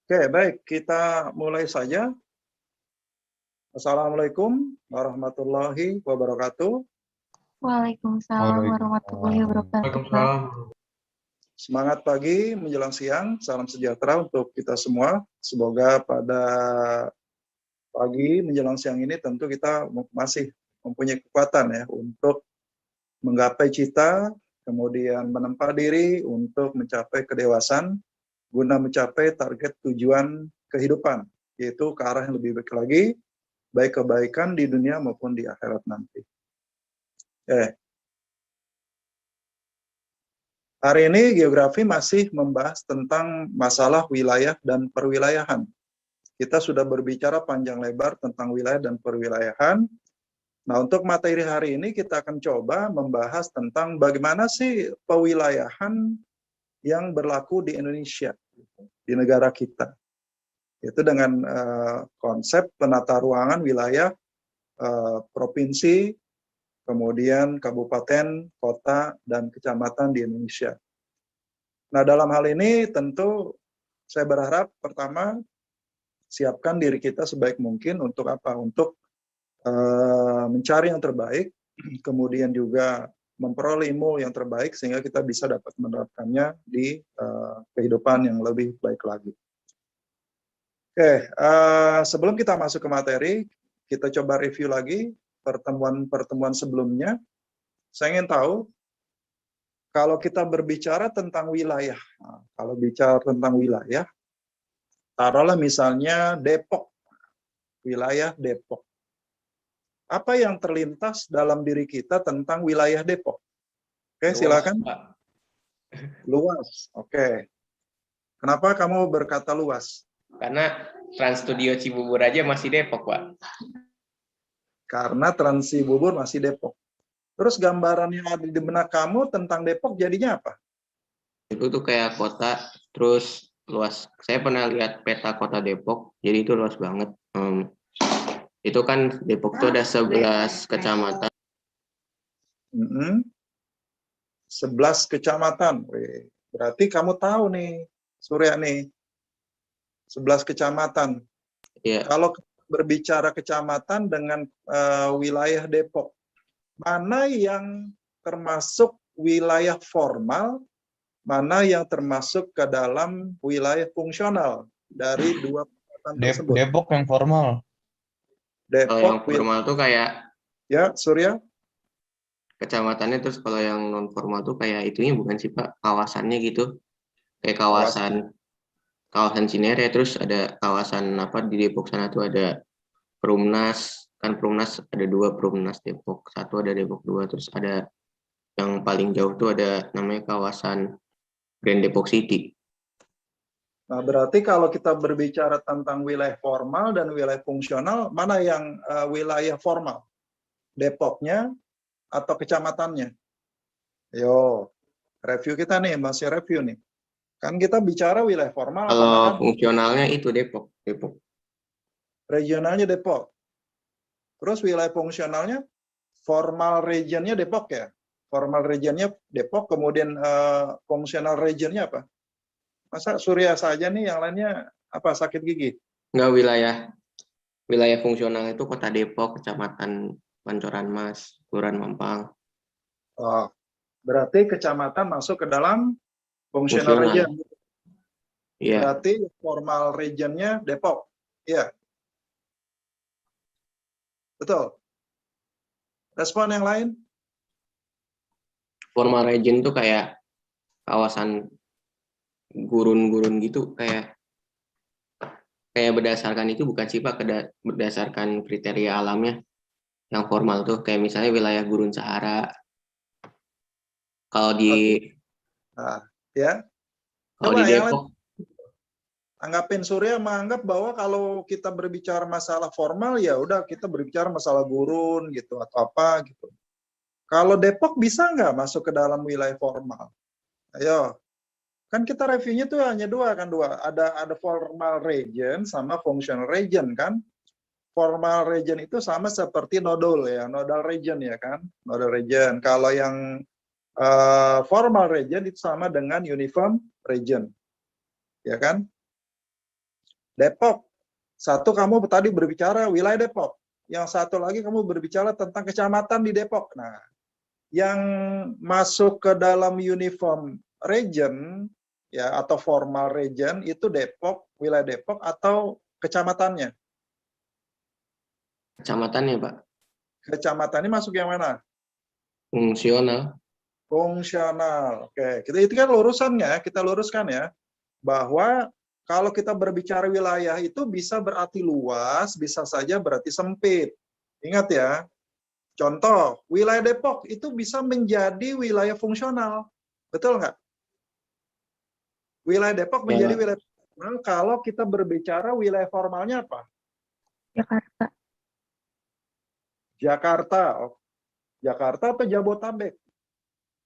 Oke, baik. Kita mulai saja. Assalamualaikum warahmatullahi wabarakatuh. Waalaikumsalam warahmatullahi wabarakatuh, Pak. Semangat pagi menjelang siang. Salam sejahtera untuk kita semua. Semoga pada pagi menjelang siang ini tentu kita masih mempunyai kekuatan ya untuk menggapai cita, kemudian menempa diri untuk mencapai kedewasaan, guna mencapai target tujuan kehidupan, yaitu ke arah yang lebih baik lagi, baik kebaikan di dunia maupun di akhirat nanti. Hari ini geografi masih membahas tentang masalah wilayah dan perwilayahan. Kita sudah berbicara panjang lebar tentang wilayah dan perwilayahan. Nah, untuk materi hari ini kita akan coba membahas tentang bagaimana sih pewilayahan yang berlaku di Indonesia, di negara kita. Itu dengan konsep penata ruangan wilayah, provinsi, kemudian kabupaten, kota, dan kecamatan di Indonesia. Nah, dalam hal ini tentu saya berharap pertama siapkan diri kita sebaik mungkin untuk apa? Untuk mencari yang terbaik, kemudian juga memperoleh ilmu yang terbaik sehingga kita bisa dapat menerapkannya di kehidupan yang lebih baik lagi. Oke, sebelum kita masuk ke materi, kita coba review lagi pertemuan-pertemuan sebelumnya. Saya ingin tahu, kalau kita berbicara tentang wilayah, kalau bicara tentang wilayah, taruhlah misalnya Depok, wilayah Depok. Apa yang terlintas dalam diri kita tentang wilayah Depok? Oke, Luas, silakan. Pak. Luas, oke. Kenapa kamu berkata luas? Karena Trans Studio Cibubur aja masih Depok, Pak. Karena Trans Cibubur masih Depok. Terus gambaran yang ada di benak kamu tentang Depok jadinya apa? Itu tuh kayak kota, terus luas. Saya pernah lihat peta kota Depok, jadi itu luas banget. Itu kan Depok tuh ada 11 kecamatan. 11 kecamatan. Wih, berarti kamu tahu nih, Surya nih. 11 kecamatan. Iya. Kalau berbicara kecamatan dengan wilayah Depok, mana yang termasuk wilayah formal, mana yang termasuk ke dalam wilayah fungsional dari dua kecamatan tersebut? Depok yang formal. Kalau yang Depok, formal tuh kayak ya, Surya? kecamatannya, terus kalau yang non formal tuh kayak itunya bukan sih, Pak, kawasannya gitu. Kayak kawasan Cinere, terus ada kawasan apa di Depok sana tuh ada Perumnas, kan Perumnas ada 2 Perumnas Depok, 1 ada Depok 2, terus ada yang paling jauh tuh ada namanya kawasan Grand Depok City. Nah, berarti kalau kita berbicara tentang wilayah formal dan wilayah fungsional, mana yang wilayah formal? Depoknya atau kecamatannya? Yo, review kita nih, masih review nih. Kan kita bicara wilayah formal, Kalau apakah fungsionalnya itu Depok. regionalnya Depok. Terus wilayah fungsionalnya, formal regionnya Depok ya? Formal regionnya Depok, kemudian fungsional regionnya apa? Masa Surya saja nih, yang lainnya apa, sakit gigi? Enggak, wilayah fungsional itu Kota Depok, Kecamatan Pancoran Mas, Kelurahan Mampang. Oh, berarti kecamatan masuk ke dalam fungsional region. Iya. Berarti formal regionnya Depok. Iya. Betul. Respon yang lain? Formal region itu kayak kawasan gurun-gurun gitu, kayak berdasarkan itu bukan sih, Pak, berdasarkan kriteria alamnya. Yang formal tuh kayak misalnya wilayah gurun Sahara. Kalau di Nah, ya. kalau di Depok, Anggapin Surya menganggap bahwa kalau kita berbicara masalah formal, ya udah kita berbicara masalah gurun gitu atau apa gitu. Kalau Depok bisa nggak masuk ke dalam wilayah formal? Ayo, kan kita reviewnya tuh hanya dua. Ada formal region sama functional region kan. Formal region itu sama seperti nodal ya, nodal region ya kan, nodal region. Kalau yang formal region itu sama dengan uniform region, ya kan? Depok. Satu kamu tadi berbicara wilayah Depok. Yang satu lagi kamu berbicara tentang kecamatan di Depok. Nah, yang masuk ke dalam uniform region ya atau formal region itu Depok, wilayah Depok atau kecamatannya? Kecamatannya, Pak. Kecamatannya masuk yang mana? Fungsional. Fungsional. Oke, itu kan lurusannya, kita luruskan ya. Bahwa kalau kita berbicara wilayah itu bisa berarti luas, bisa saja berarti sempit. Ingat ya, contoh, wilayah Depok itu bisa menjadi wilayah fungsional. Betul nggak? Wilayah Depok menjadi wilayah fungsional kalau kita berbicara wilayah formalnya apa? Jakarta. Jakarta. Jakarta atau Jabotabek?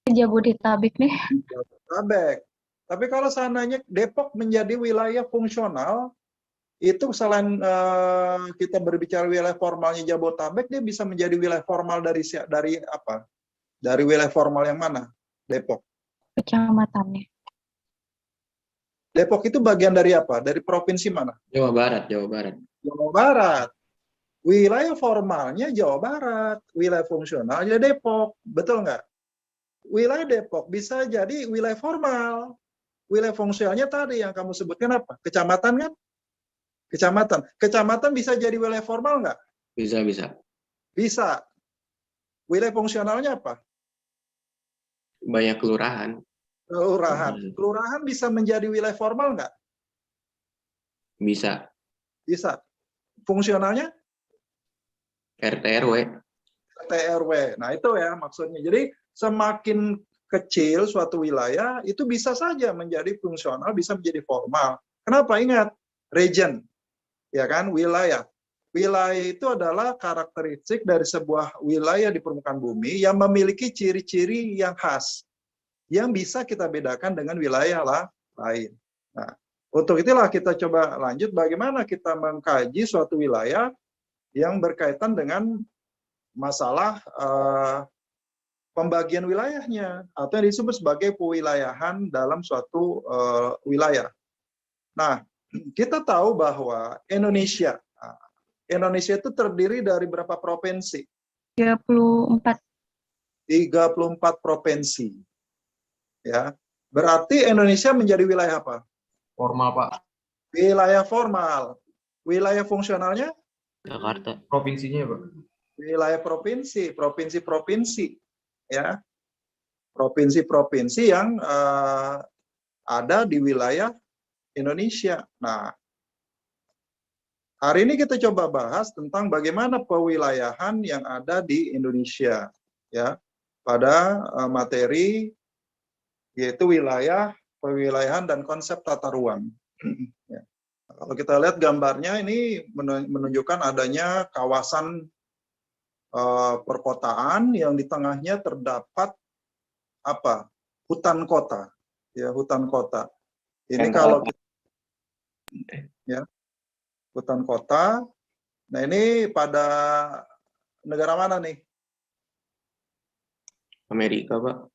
Jabodetabek nih. Jabotabek. Tapi kalau seandainya Depok menjadi wilayah fungsional, itu selain kita berbicara wilayah formalnya Jabotabek, dia bisa menjadi wilayah formal dari apa? Dari wilayah formal yang mana? Depok. Kecamatannya. Depok itu bagian dari apa? Dari provinsi mana? Jawa Barat, Jawa Barat. Jawa Barat. Wilayah formalnya Jawa Barat, wilayah fungsionalnya Depok, betul nggak? Wilayah Depok bisa jadi wilayah formal. Wilayah fungsionalnya tadi yang kamu sebutkan apa? Kecamatan kan? Kecamatan. Kecamatan bisa jadi wilayah formal nggak? Bisa, bisa. Bisa. Wilayah fungsionalnya apa? Banyak kelurahan. Kelurahan. Kelurahan bisa menjadi wilayah formal nggak? Bisa. Bisa. Fungsionalnya? RT RW. RT RW. Nah itu ya maksudnya. Jadi semakin kecil suatu wilayah itu bisa saja menjadi fungsional, bisa menjadi formal. Kenapa? Ingat, region, ya kan, wilayah. Wilayah itu adalah karakteristik dari sebuah wilayah di permukaan bumi yang memiliki ciri-ciri yang khas, yang bisa kita bedakan dengan wilayah lain. Nah, untuk itulah kita coba lanjut bagaimana kita mengkaji suatu wilayah yang berkaitan dengan masalah pembagian wilayahnya atau yang disebut sebagai pewilayahan dalam suatu wilayah. Nah, kita tahu bahwa Indonesia itu terdiri dari berapa provinsi? 34. 34 provinsi. Ya. Berarti Indonesia menjadi wilayah apa? Formal, Pak. Wilayah formal. Wilayah fungsionalnya? Jakarta. Provinsinya, Pak. Wilayah provinsi, provinsi-provinsi. Ya. Provinsi-provinsi yang ada di wilayah Indonesia. Nah, hari ini kita coba bahas tentang bagaimana pewilayahan yang ada di Indonesia, ya, pada materi yaitu wilayah, pewilayahan dan konsep tata ruang. Ya. Kalau kita lihat gambarnya ini menunjukkan adanya kawasan perkotaan yang di tengahnya terdapat apa? Hutan kota, ya, hutan kota. Ini kalau kita, ya, hutan kota. Nah, ini pada negara mana nih? Amerika, Pak.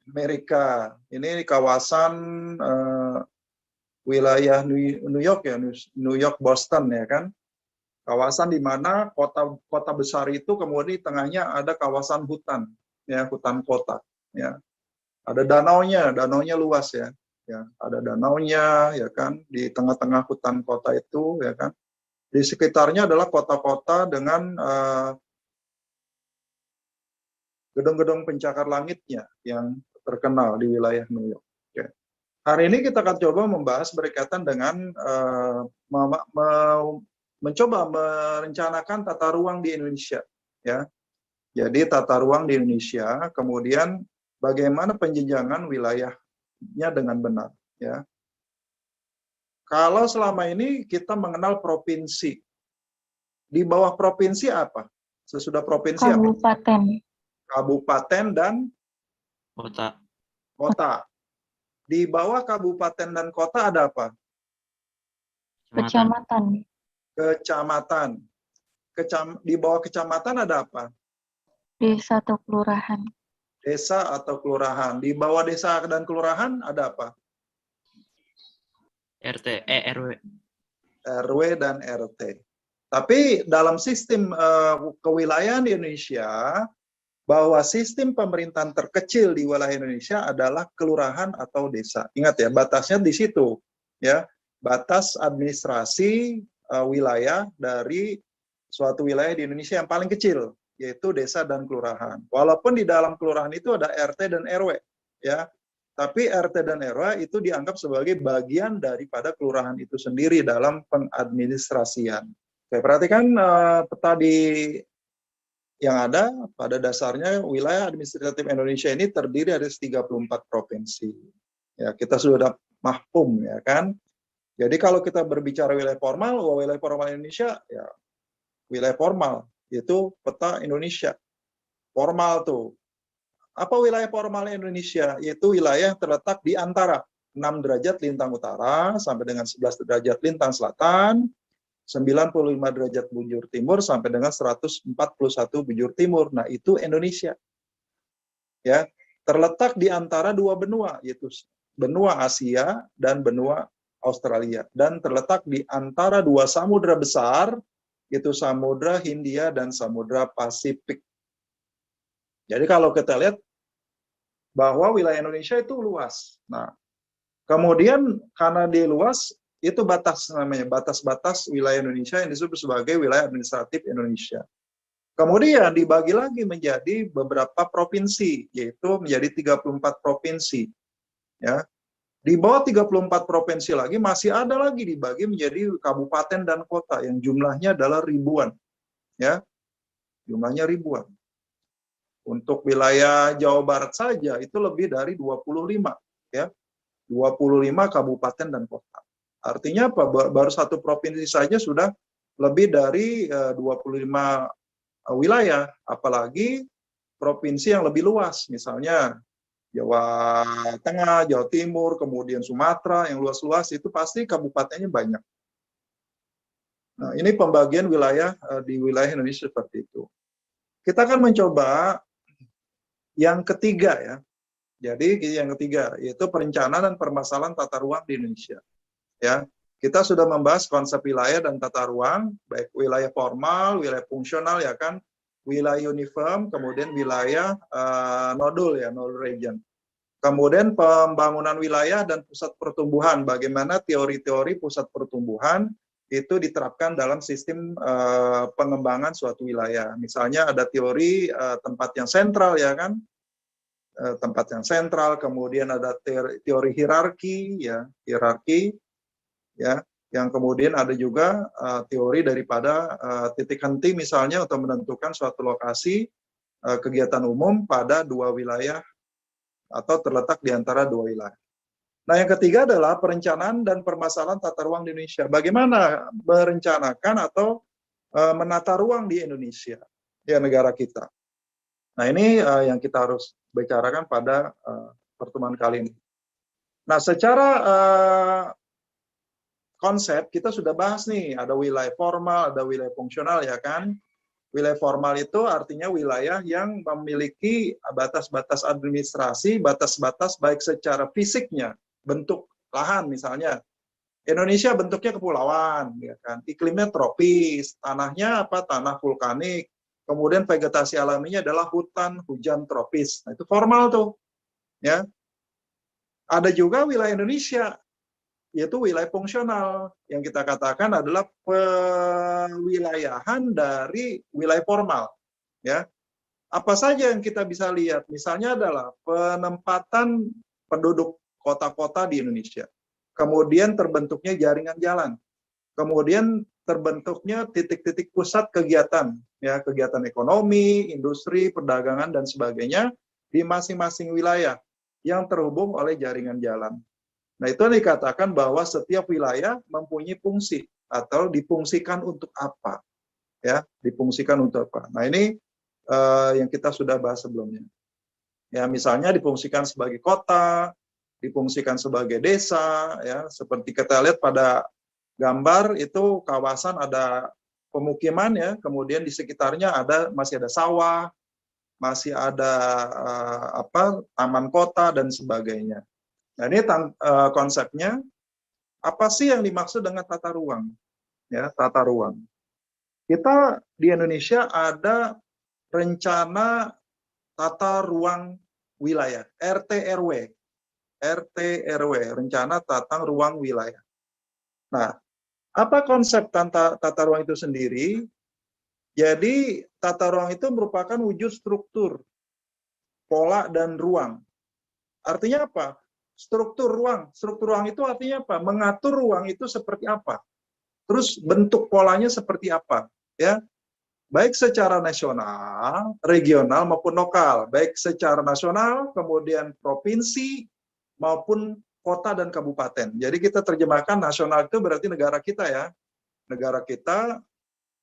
Amerika. Ini kawasan wilayah New York ya, New York, Boston ya kan. Kawasan di mana kota besar itu kemudian di tengahnya ada kawasan hutan, ya, hutan kota, ya. Ada danaunya luas ya. Ya, ada danaunya ya kan di tengah-tengah hutan kota itu ya kan. Di sekitarnya adalah kota-kota dengan gedung-gedung pencakar langitnya yang terkenal di wilayah New York. Oke. Hari ini kita akan coba membahas berkaitan dengan mencoba merencanakan tata ruang di Indonesia. Ya. Jadi tata ruang di Indonesia, kemudian bagaimana penjenjangan wilayahnya dengan benar. Ya. Kalau selama ini kita mengenal provinsi, di bawah provinsi apa? Sesudah provinsi apa? Kabupaten. Kabupaten dan Kota. kota. Di bawah kabupaten dan kota ada apa? Kecamatan. Kecamatan. Di bawah kecamatan ada apa? Desa atau kelurahan. Desa atau kelurahan. Di bawah desa dan kelurahan ada apa? RT RW. RW, dan RT. Tapi dalam sistem kewilayahan di Indonesia, bahwa sistem pemerintahan terkecil di wilayah Indonesia adalah kelurahan atau desa. Ingat ya, batasnya di situ. Ya, batas administrasi wilayah dari suatu wilayah di Indonesia yang paling kecil, yaitu desa dan kelurahan. Walaupun di dalam kelurahan itu ada RT dan RW, ya, tapi RT dan RW itu dianggap sebagai bagian daripada kelurahan itu sendiri dalam pengadministrasian. Oke, perhatikan peta di yang ada. Pada dasarnya wilayah administratif Indonesia ini terdiri dari 34 provinsi. Ya, kita sudah mahfum ya kan. Jadi kalau kita berbicara wilayah formal Indonesia ya wilayah formal, yaitu peta Indonesia. Formal tuh. Apa wilayah formal Indonesia? Yaitu wilayah yang terletak di antara 6 derajat lintang utara sampai dengan 11 derajat lintang selatan, 95 derajat bujur timur sampai dengan 141 bujur timur. Nah, itu Indonesia. Ya, terletak di antara dua benua, yaitu benua Asia dan benua Australia, dan terletak di antara dua samudra besar, yaitu Samudra Hindia dan Samudra Pasifik. Jadi kalau kita lihat bahwa wilayah Indonesia itu luas. Nah, kemudian karena dia luas, itu batas namanya, batas-batas wilayah Indonesia yang disebut sebagai wilayah administratif Indonesia. Kemudian dibagi lagi menjadi beberapa provinsi, yaitu menjadi 34 provinsi. Ya. Di bawah 34 provinsi lagi masih ada lagi dibagi menjadi kabupaten dan kota yang jumlahnya adalah ribuan. Ya. Jumlahnya ribuan. Untuk wilayah Jawa Barat saja itu lebih dari 25, ya. 25 kabupaten dan kota. Artinya apa? Baru satu provinsi saja sudah lebih dari 25 wilayah, apalagi provinsi yang lebih luas, misalnya Jawa Tengah, Jawa Timur, kemudian Sumatera yang luas-luas, itu pasti kabupatennya banyak. Nah, ini pembagian wilayah di wilayah Indonesia seperti itu. Kita akan mencoba yang ketiga ya. Jadi yang ketiga yaitu perencanaan dan permasalahan tata ruang di Indonesia. Ya, kita sudah membahas konsep wilayah dan tata ruang, baik wilayah formal, wilayah fungsional ya kan, wilayah uniform, kemudian wilayah nodul ya, nodal region. Kemudian pembangunan wilayah dan pusat pertumbuhan, bagaimana teori-teori pusat pertumbuhan itu diterapkan dalam sistem pengembangan suatu wilayah. Misalnya ada teori tempat yang sentral ya kan, tempat yang sentral, kemudian ada teori hierarki ya, hierarki ya, yang kemudian ada juga teori daripada titik henti misalnya untuk menentukan suatu lokasi kegiatan umum pada dua wilayah atau terletak di antara dua wilayah. Nah, yang ketiga adalah perencanaan dan permasalahan tata ruang di Indonesia. Bagaimana merencanakan atau menata ruang di Indonesia, ya negara kita. Nah, ini yang kita harus bicarakan pada pertemuan kali ini. Nah, secara konsep kita sudah bahas nih, ada wilayah formal, ada wilayah fungsional ya kan. Wilayah formal itu artinya wilayah yang memiliki batas-batas administrasi, batas-batas baik secara fisiknya, bentuk lahan misalnya. Indonesia bentuknya kepulauan, ya kan. Iklimnya tropis, tanahnya apa? Tanah vulkanik. Kemudian vegetasi alaminya adalah hutan hujan tropis. Nah, itu formal tuh. Ya. Ada juga wilayah Indonesia yaitu wilayah fungsional yang kita katakan adalah pewilayahan dari wilayah formal. Ya, apa saja yang kita bisa lihat? Misalnya adalah penempatan penduduk kota-kota di Indonesia, kemudian terbentuknya jaringan jalan, kemudian terbentuknya titik-titik pusat kegiatan, ya kegiatan ekonomi, industri, perdagangan dan sebagainya di masing-masing wilayah yang terhubung oleh jaringan jalan. Nah, itu dikatakan bahwa setiap wilayah mempunyai fungsi atau difungsikan untuk apa. Ya, difungsikan untuk apa. Nah, ini yang kita sudah bahas sebelumnya. Ya, misalnya difungsikan sebagai kota, difungsikan sebagai desa, ya, seperti kita lihat pada gambar itu kawasan ada pemukiman ya, kemudian di sekitarnya masih ada sawah, masih ada taman kota dan sebagainya. Nah, ini konsepnya, apa sih yang dimaksud dengan tata ruang? ya, tata ruang. Kita di Indonesia ada rencana tata ruang wilayah, RT/RW, RT/RW, rencana tata ruang wilayah. Nah, apa konsep tata ruang itu sendiri? Jadi, tata ruang itu merupakan wujud struktur, pola, dan ruang. Artinya apa? Struktur ruang itu artinya apa? Mengatur ruang itu seperti apa? Terus bentuk polanya seperti apa? Ya, baik secara nasional, regional maupun lokal, baik secara nasional, kemudian provinsi maupun kota dan kabupaten. Jadi kita terjemahkan nasional itu berarti negara kita ya. Negara kita,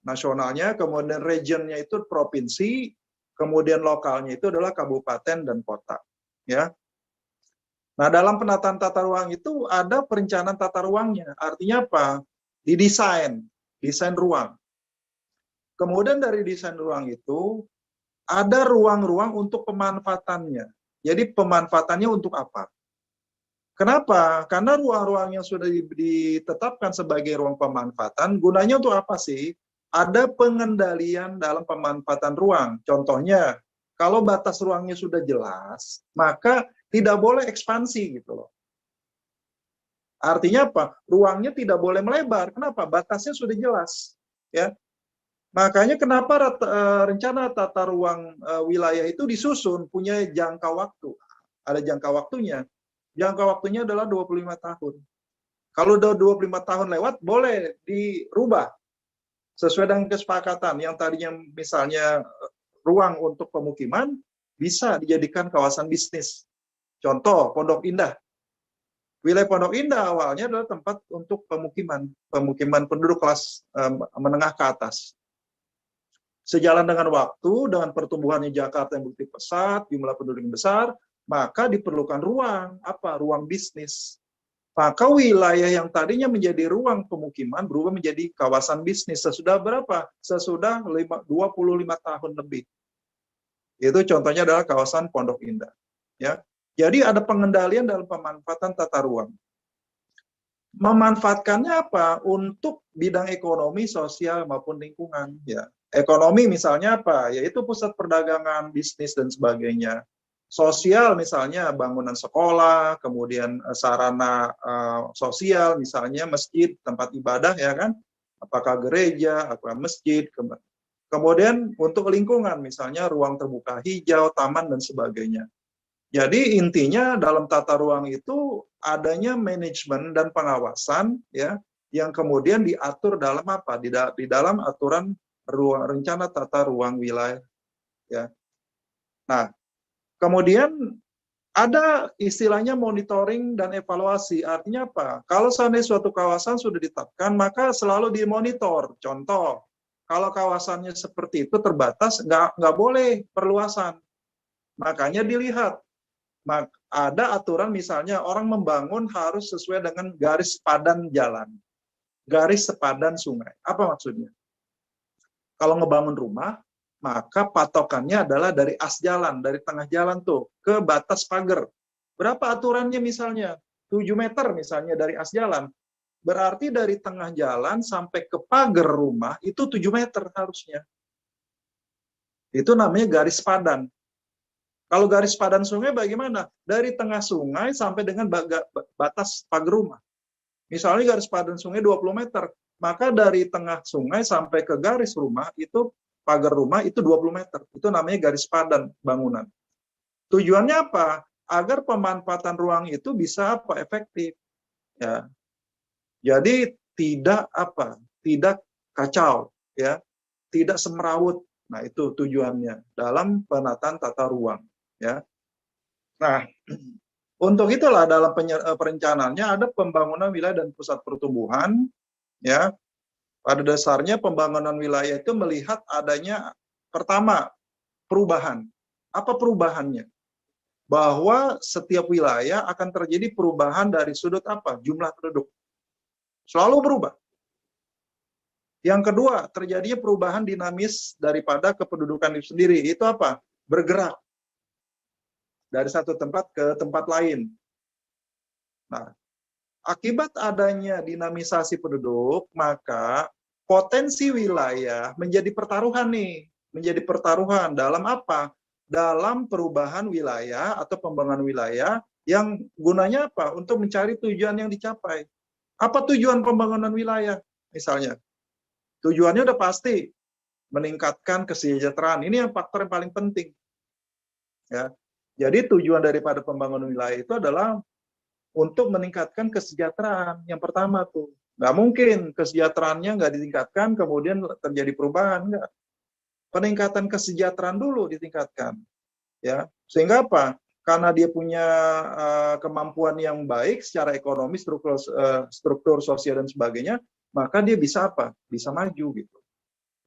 nasionalnya, kemudian regionnya itu provinsi, kemudian lokalnya itu adalah kabupaten dan kota. Ya. Nah, dalam penataan tata ruang itu ada perencanaan tata ruangnya. Artinya apa? Didesain, desain ruang. Kemudian dari desain ruang itu, ada ruang-ruang untuk pemanfaatannya. Jadi pemanfaatannya untuk apa? Kenapa? Karena ruang-ruang yang sudah ditetapkan sebagai ruang pemanfaatan, gunanya untuk apa sih? Ada pengendalian dalam pemanfaatan ruang. Contohnya, kalau batas ruangnya sudah jelas, maka tidak boleh ekspansi gitu loh. Artinya apa? Ruangnya tidak boleh melebar. Kenapa? Batasnya sudah jelas. Ya. Makanya kenapa rencana tata ruang wilayah itu disusun punya jangka waktu. Ada jangka waktunya. Jangka waktunya adalah 25 tahun. Kalau udah 25 tahun lewat, boleh dirubah. Sesuai dengan kesepakatan. Yang tadinya misalnya ruang untuk pemukiman, bisa dijadikan kawasan bisnis. Contoh, Pondok Indah. Wilayah Pondok Indah awalnya adalah tempat untuk pemukiman penduduk kelas menengah ke atas. Sejalan dengan waktu, dengan pertumbuhannya Jakarta yang begitu pesat, jumlah penduduk yang besar, maka diperlukan ruang, apa? Ruang bisnis. Maka wilayah yang tadinya menjadi ruang pemukiman berubah menjadi kawasan bisnis. Sesudah berapa? Sesudah 25 tahun lebih. Itu contohnya adalah kawasan Pondok Indah. Ya. Jadi ada pengendalian dalam pemanfaatan tata ruang. Memanfaatkannya apa? Untuk bidang ekonomi, sosial, maupun lingkungan. Ya. Ekonomi misalnya apa? Yaitu pusat perdagangan, bisnis, dan sebagainya. Sosial misalnya bangunan sekolah, kemudian sarana sosial, misalnya masjid, tempat ibadah, ya kan? Apakah gereja, apakah masjid. Kemudian untuk lingkungan, misalnya ruang terbuka hijau, taman, dan sebagainya. Jadi intinya dalam tata ruang itu adanya manajemen dan pengawasan ya yang kemudian diatur dalam apa? Di dalam aturan rencana tata ruang wilayah ya. Nah, kemudian ada istilahnya monitoring dan evaluasi. Artinya apa? Kalau seandainya suatu kawasan sudah ditetapkan, maka selalu dimonitor. Contoh, kalau kawasannya seperti itu terbatas, nggak boleh perluasan. Makanya dilihat. Ada aturan misalnya orang membangun harus sesuai dengan garis sepadan jalan, garis sepadan sungai. Apa maksudnya? Kalau ngebangun rumah, maka patokannya adalah dari as jalan, dari tengah jalan tuh, ke batas pagar. Berapa aturannya misalnya? 7 meter misalnya dari as jalan. Berarti dari tengah jalan sampai ke pagar rumah itu 7 meter harusnya. Itu namanya garis sepadan. Kalau garis padan sungai bagaimana? Dari tengah sungai sampai dengan batas pagar rumah. Misalnya garis padan sungai 20 meter, maka dari tengah sungai sampai ke garis rumah itu pagar rumah itu 20 meter. Itu namanya garis padan bangunan. Tujuannya apa? Agar pemanfaatan ruang itu bisa apa? Efektif. Ya. Jadi tidak apa? Tidak kacau, ya. Tidak semrawut. Nah, itu tujuannya dalam penataan tata ruang. Ya. Nah, untuk itulah dalam perencanaannya ada pembangunan wilayah dan pusat pertumbuhan. Ya, pada dasarnya pembangunan wilayah itu melihat adanya pertama perubahan. Apa perubahannya? Bahwa setiap wilayah akan terjadi perubahan dari sudut apa? Jumlah penduduk. Selalu berubah. Yang kedua, terjadinya perubahan dinamis daripada kependudukan itu sendiri. Itu apa? Bergerak dari satu tempat ke tempat lain. Nah, akibat adanya dinamisasi penduduk, maka potensi wilayah menjadi pertaruhan nih, menjadi pertaruhan dalam apa? Dalam perubahan wilayah atau pembangunan wilayah yang gunanya apa? Untuk mencari tujuan yang dicapai. Apa tujuan pembangunan wilayah? Misalnya, tujuannya udah pasti meningkatkan kesejahteraan. Ini yang faktor yang paling penting. Ya. Jadi tujuan daripada pembangunan wilayah itu adalah untuk meningkatkan kesejahteraan. Yang pertama tuh, nggak mungkin kesejahteraannya nggak ditingkatkan, kemudian terjadi perubahan. Nggak. Peningkatan kesejahteraan dulu ditingkatkan. Ya, sehingga apa? Karena dia punya kemampuan yang baik secara ekonomi, struktur sosial dan sebagainya, maka dia bisa apa? Bisa maju gitu.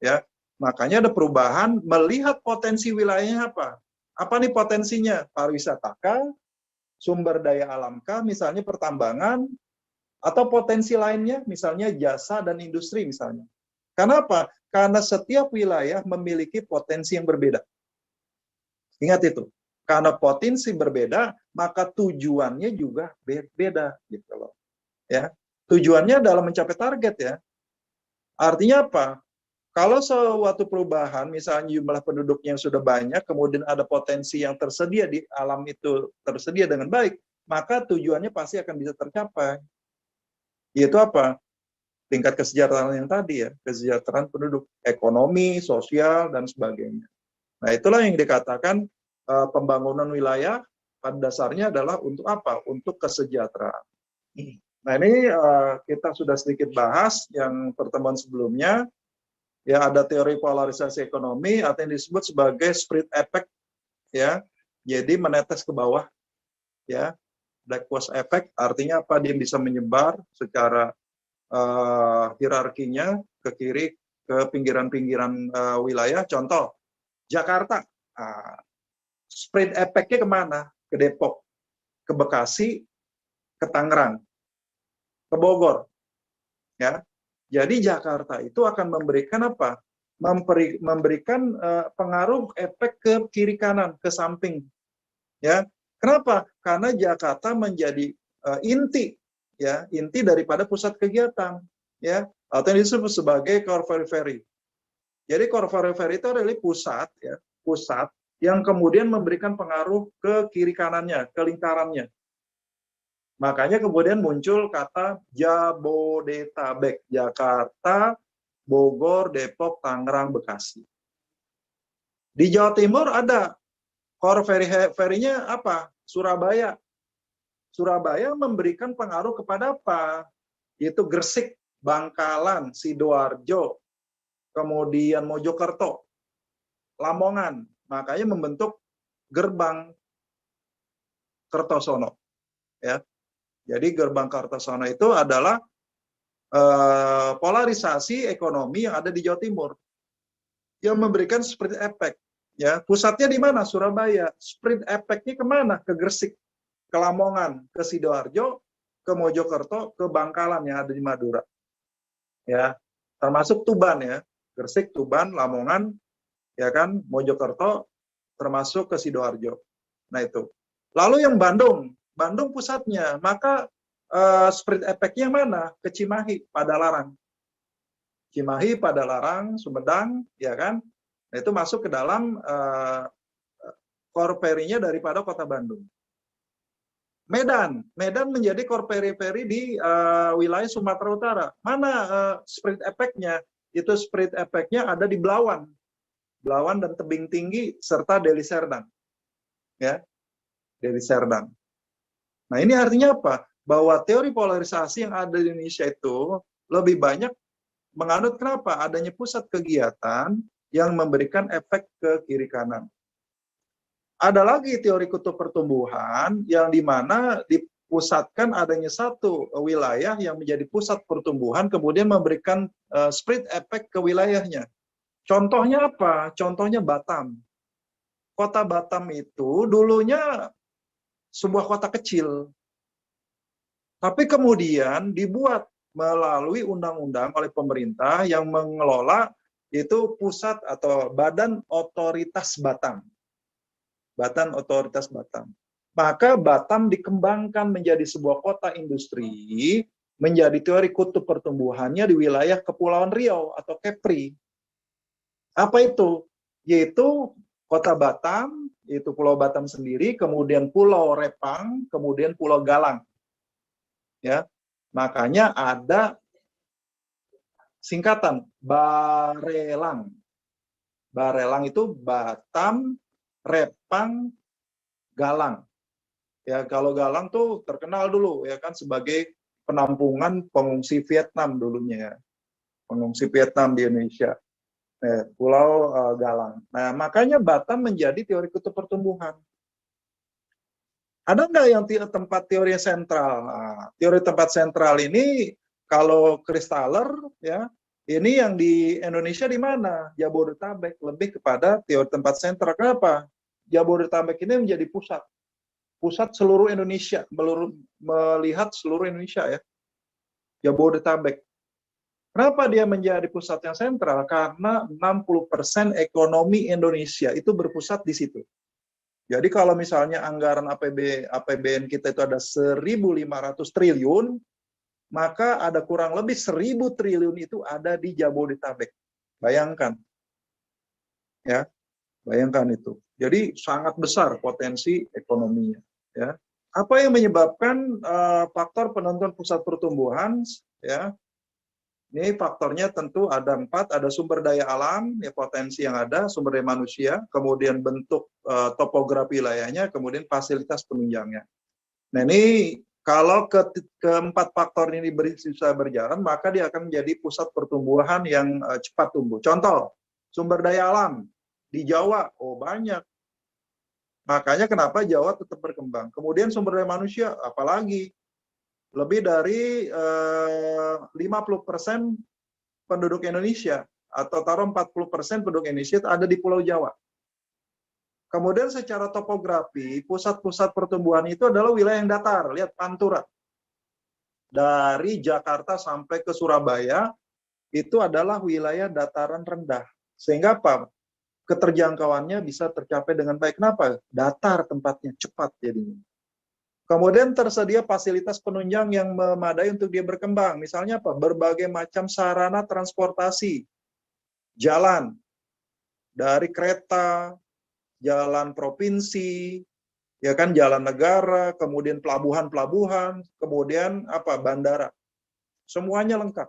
Ya, makanya ada perubahan melihat potensi wilayahnya apa? Apa nih potensinya? Pariwisata kah? Sumber daya alam kah? Misalnya pertambangan, atau potensi lainnya, misalnya jasa dan industri misalnya. Kenapa? Karena setiap wilayah memiliki potensi yang berbeda. Ingat itu. Karena potensi berbeda, maka tujuannya juga beda gitu loh. Ya. Tujuannya dalam mencapai target ya. Artinya apa? Kalau suatu perubahan, misalnya jumlah penduduknya yang sudah banyak, kemudian ada potensi yang tersedia di alam itu tersedia dengan baik, maka tujuannya pasti akan bisa tercapai. Yaitu apa? Tingkat kesejahteraan yang tadi ya, kesejahteraan penduduk, ekonomi, sosial, dan sebagainya. Nah, itulah yang dikatakan pembangunan wilayah pada dasarnya adalah untuk apa? Untuk kesejahteraan. Nah, ini kita sudah sedikit bahas yang pertemuan sebelumnya. Ya, ada teori polarisasi ekonomi atau yang disebut sebagai spread effect, ya. Jadi menetes ke bawah, ya. Black wash effect artinya apa? Dia bisa menyebar secara hierarkinya ke kiri, ke pinggiran-pinggiran wilayah. Contoh, Jakarta. Spread effect-nya kemana? Ke Depok, ke Bekasi, ke Tangerang, ke Bogor. Ya. Jadi Jakarta itu akan memberikan apa? Memberikan pengaruh efek ke kiri kanan, ke samping. Ya. Kenapa? Karena Jakarta menjadi inti, ya, inti daripada pusat kegiatan, ya, atau yang disebut sebagai core periphery. Jadi core periphery itu adalah pusat, ya, pusat yang kemudian memberikan pengaruh ke kiri kanannya, ke lingkarannya. Makanya kemudian muncul kata Jabodetabek, Jakarta, Bogor, Depok, Tangerang, Bekasi. Di Jawa Timur ada core periphery-nya apa? Surabaya. Surabaya memberikan pengaruh kepada apa? Yaitu Gresik, Bangkalan, Sidoarjo, kemudian Mojokerto, Lamongan. Makanya membentuk gerbang Kertosono. Ya. Jadi gerbang Kertosono itu adalah polarisasi ekonomi yang ada di Jawa Timur yang memberikan spread effect. Ya, pusatnya di mana? Surabaya. Spread effect-nya kemana? Ke Gresik, ke Lamongan, ke Sidoarjo, ke Mojokerto, ke Bangkalan yang ada di Madura. Ya, termasuk Tuban ya. Gresik, Tuban, Lamongan, ya kan, Mojokerto, termasuk ke Sidoarjo. Nah itu. Lalu yang Bandung, Bandung pusatnya, maka spread effect-nya mana? Ke Cimahi, Padalarang. Cimahi, Padalarang, Sumedang, ya kan? Nah, itu masuk ke dalam core periphery-nya daripada kota Bandung. Medan menjadi core periphery di wilayah Sumatera Utara. Mana spread effect-nya? Itu spread effect-nya ada di Belawan dan Tebing Tinggi serta Deli Serdang. Ya, Deli Serdang. Nah, ini artinya apa? Bahwa teori polarisasi yang ada di Indonesia itu lebih banyak menganut kenapa? Adanya pusat kegiatan yang memberikan efek ke kiri kanan. Ada lagi teori kutub pertumbuhan yang dimana dipusatkan adanya satu wilayah yang menjadi pusat pertumbuhan kemudian memberikan spread effect ke wilayahnya. Contohnya apa? Contohnya Batam. Kota Batam itu dulunya sebuah kota kecil. Tapi kemudian dibuat melalui undang-undang oleh pemerintah yang mengelola itu pusat atau Badan Otoritas Batam. Badan Otoritas Batam. Maka Batam dikembangkan menjadi sebuah kota industri menjadi teori kutub pertumbuhannya di wilayah Kepulauan Riau atau Kepri. Apa itu? Yaitu Kota Batam, itu Pulau Batam sendiri, kemudian Pulau Repang, kemudian Pulau Galang. Ya, makanya ada singkatan Barelang. Barelang itu Batam, Repang, Galang. Ya, kalau Galang tuh terkenal dulu ya kan sebagai penampungan pengungsi Vietnam dulunya ya. Pengungsi Vietnam di Indonesia. Pulau Galang. Nah, makanya Batam menjadi teori kutub pertumbuhan. Ada nggak yang tempat teori sentral? Nah, teori tempat sentral ini kalau Kristaller ya, ini yang di Indonesia di mana? Jabodetabek, lebih kepada teori tempat sentral. Kenapa? Jabodetabek ini menjadi pusat seluruh Indonesia, melihat seluruh Indonesia ya. Jabodetabek. Kenapa dia menjadi pusat yang sentral? Karena 60% ekonomi Indonesia itu berpusat di situ. Jadi kalau misalnya anggaran APBN kita itu ada 1.500 triliun, maka ada kurang lebih 1.000 triliun itu ada di Jabodetabek. Bayangkan. Ya. Bayangkan itu. Jadi sangat besar potensi ekonominya. Ya. Apa yang menyebabkan faktor penentuan pusat pertumbuhan? Ya, ini faktornya tentu ada 4, ada sumber daya alam, ya potensi yang ada, sumber daya manusia, kemudian bentuk topografi wilayahnya, kemudian fasilitas penunjangnya. Nah ini kalau keempat faktor ini bisa berjalan, maka dia akan menjadi pusat pertumbuhan yang cepat tumbuh. Contoh, sumber daya alam di Jawa, oh banyak. Makanya kenapa Jawa tetap berkembang. Kemudian sumber daya manusia, apalagi lebih dari 50% penduduk Indonesia atau taruh 40% penduduk Indonesia ada di Pulau Jawa. Kemudian secara topografi, pusat-pusat pertumbuhan itu adalah wilayah yang datar. Lihat Pantura. Dari Jakarta sampai ke Surabaya itu adalah wilayah dataran rendah. Sehingga apa? Keterjangkauannya bisa tercapai dengan baik. Kenapa? Datar tempatnya, cepat jadinya. Kemudian tersedia fasilitas penunjang yang memadai untuk dia berkembang. Misalnya apa? Berbagai macam sarana transportasi. Jalan. Dari kereta, jalan provinsi, ya kan, jalan negara, kemudian pelabuhan-pelabuhan, kemudian apa? Bandara. Semuanya lengkap.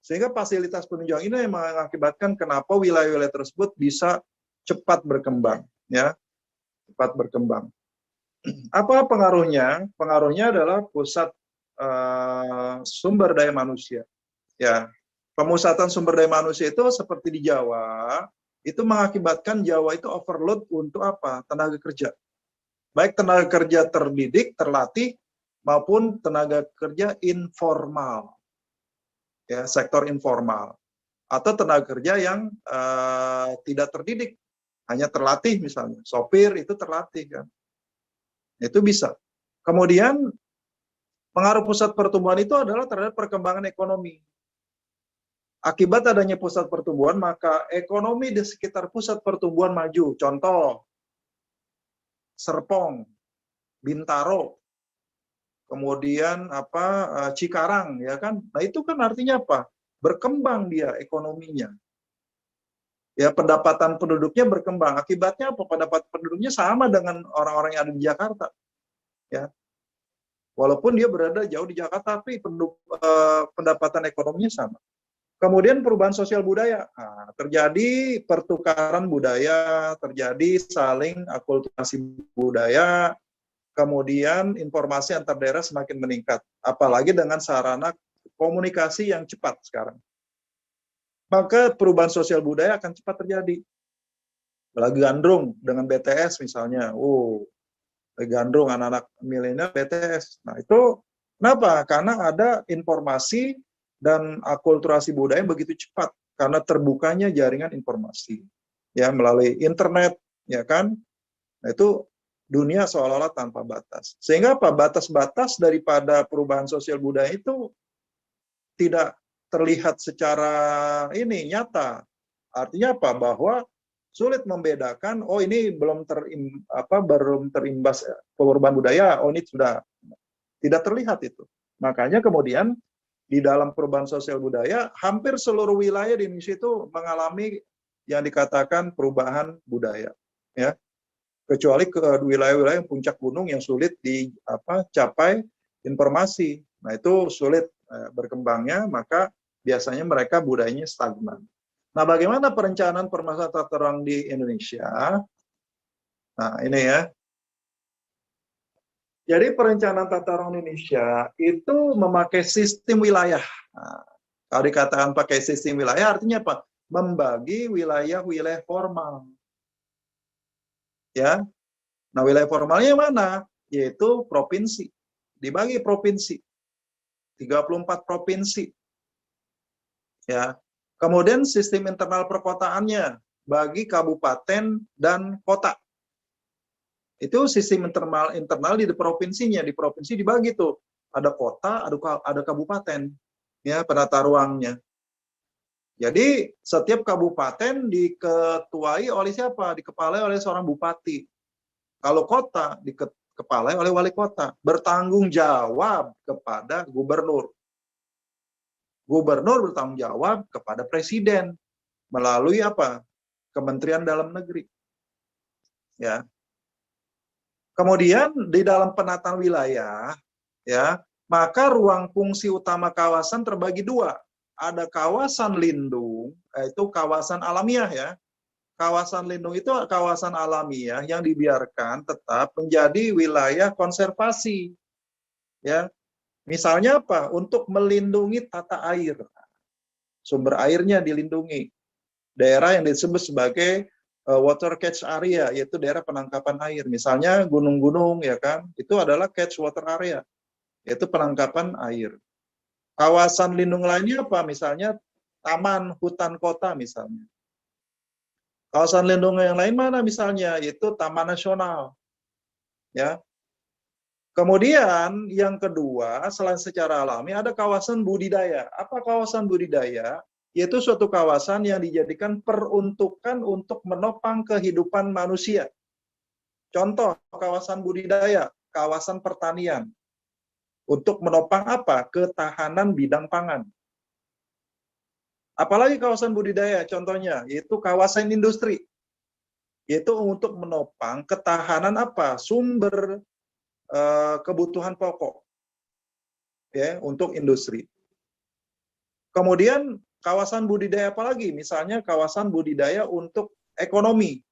Sehingga fasilitas penunjang ini yang mengakibatkan kenapa wilayah-wilayah tersebut bisa cepat berkembang, ya. Cepat berkembang. Apa pengaruhnya? Pengaruhnya adalah pusat sumber daya manusia. Ya, pemusatan sumber daya manusia itu seperti di Jawa, itu mengakibatkan Jawa itu overload untuk apa? Tenaga kerja. Baik tenaga kerja terdidik, terlatih, maupun tenaga kerja informal. Ya, sektor informal. Atau tenaga kerja yang tidak terdidik, hanya terlatih misalnya. Sopir itu terlatih kan. Itu bisa. Kemudian pengaruh pusat pertumbuhan itu adalah terhadap perkembangan ekonomi. Akibat adanya pusat pertumbuhan, maka ekonomi di sekitar pusat pertumbuhan maju. Contoh, Serpong, Bintaro, kemudian Cikarang, ya kan? Nah itu kan artinya apa? Berkembang dia ekonominya. Ya, pendapatan penduduknya berkembang. Akibatnya apa? Pendapatan penduduknya sama dengan orang-orang yang ada di Jakarta. Ya. Walaupun dia berada jauh di Jakarta, tapi pendapatan ekonominya sama. Kemudian perubahan sosial budaya. Nah, terjadi pertukaran budaya, terjadi saling akulturasi budaya, kemudian informasi antar daerah semakin meningkat. Apalagi dengan sarana komunikasi yang cepat sekarang. Maka perubahan sosial budaya akan cepat terjadi. Apalagi gandrung dengan BTS misalnya. Gandrung anak-anak milenial BTS. Nah itu kenapa? Karena ada informasi dan akulturasi budaya begitu cepat. Karena terbukanya jaringan informasi. Ya, melalui internet. Ya kan? Nah itu dunia seolah-olah tanpa batas. Sehingga apa? Batas-batas daripada perubahan sosial budaya itu tidak terlihat secara nyata. Artinya apa? Bahwa sulit membedakan, oh ini belum terimbas perubahan budaya, oh ini sudah tidak terlihat itu. Makanya kemudian di dalam perubahan sosial budaya, hampir seluruh wilayah di Indonesia itu mengalami yang dikatakan perubahan budaya, ya. Kecuali ke wilayah-wilayah yang puncak gunung yang sulit dicapai informasi. Nah, itu sulit berkembangnya, maka biasanya mereka budayanya stagnan. Nah, bagaimana perencanaan permasalahan tata ruang di Indonesia? Nah, ini ya. Jadi perencanaan tata ruang Indonesia itu memakai sistem wilayah. Nah, kalau dikatakan pakai sistem wilayah artinya apa? Membagi wilayah-wilayah formal. Ya. Nah, wilayah formalnya mana? Yaitu provinsi. Dibagi provinsi. 34 provinsi. Ya. Kemudian sistem internal perkotaannya bagi kabupaten dan kota. Itu sistem internal di provinsinya. Di provinsi dibagi tuh. Ada kota, ada kabupaten. Ya, penata ruangnya. Jadi setiap kabupaten diketuai oleh siapa? Dikepalai oleh seorang bupati. Kalau kota dikepalai oleh wali kota. Bertanggung jawab kepada gubernur. Gubernur bertanggung jawab kepada presiden melalui apa? Kementerian Dalam Negeri. Ya. Kemudian di dalam penataan wilayah, ya, maka ruang fungsi utama kawasan terbagi dua. Ada kawasan lindung, yaitu kawasan alamiah ya. Kawasan lindung itu kawasan alamiah yang dibiarkan tetap menjadi wilayah konservasi. Ya. Misalnya apa? Untuk melindungi tata air. Sumber airnya dilindungi. Daerah yang disebut sebagai water catch area, yaitu daerah penangkapan air. Misalnya gunung-gunung, ya kan, itu adalah catch water area, yaitu penangkapan air. Kawasan lindung lainnya apa? Misalnya taman, hutan kota misalnya. Kawasan lindung yang lain mana misalnya? Yaitu taman nasional. Ya. Kemudian yang kedua, selain secara alami, ada kawasan budidaya. Apa kawasan budidaya? Yaitu suatu kawasan yang dijadikan peruntukan untuk menopang kehidupan manusia. Contoh, kawasan budidaya, kawasan pertanian. Untuk menopang apa? Ketahanan bidang pangan. Apalagi kawasan budidaya, contohnya, yaitu kawasan industri. Yaitu untuk menopang ketahanan apa? Sumber kebutuhan pokok. Ya, untuk industri. Kemudian kawasan budidaya apa lagi? Misalnya kawasan budidaya untuk ekonomi.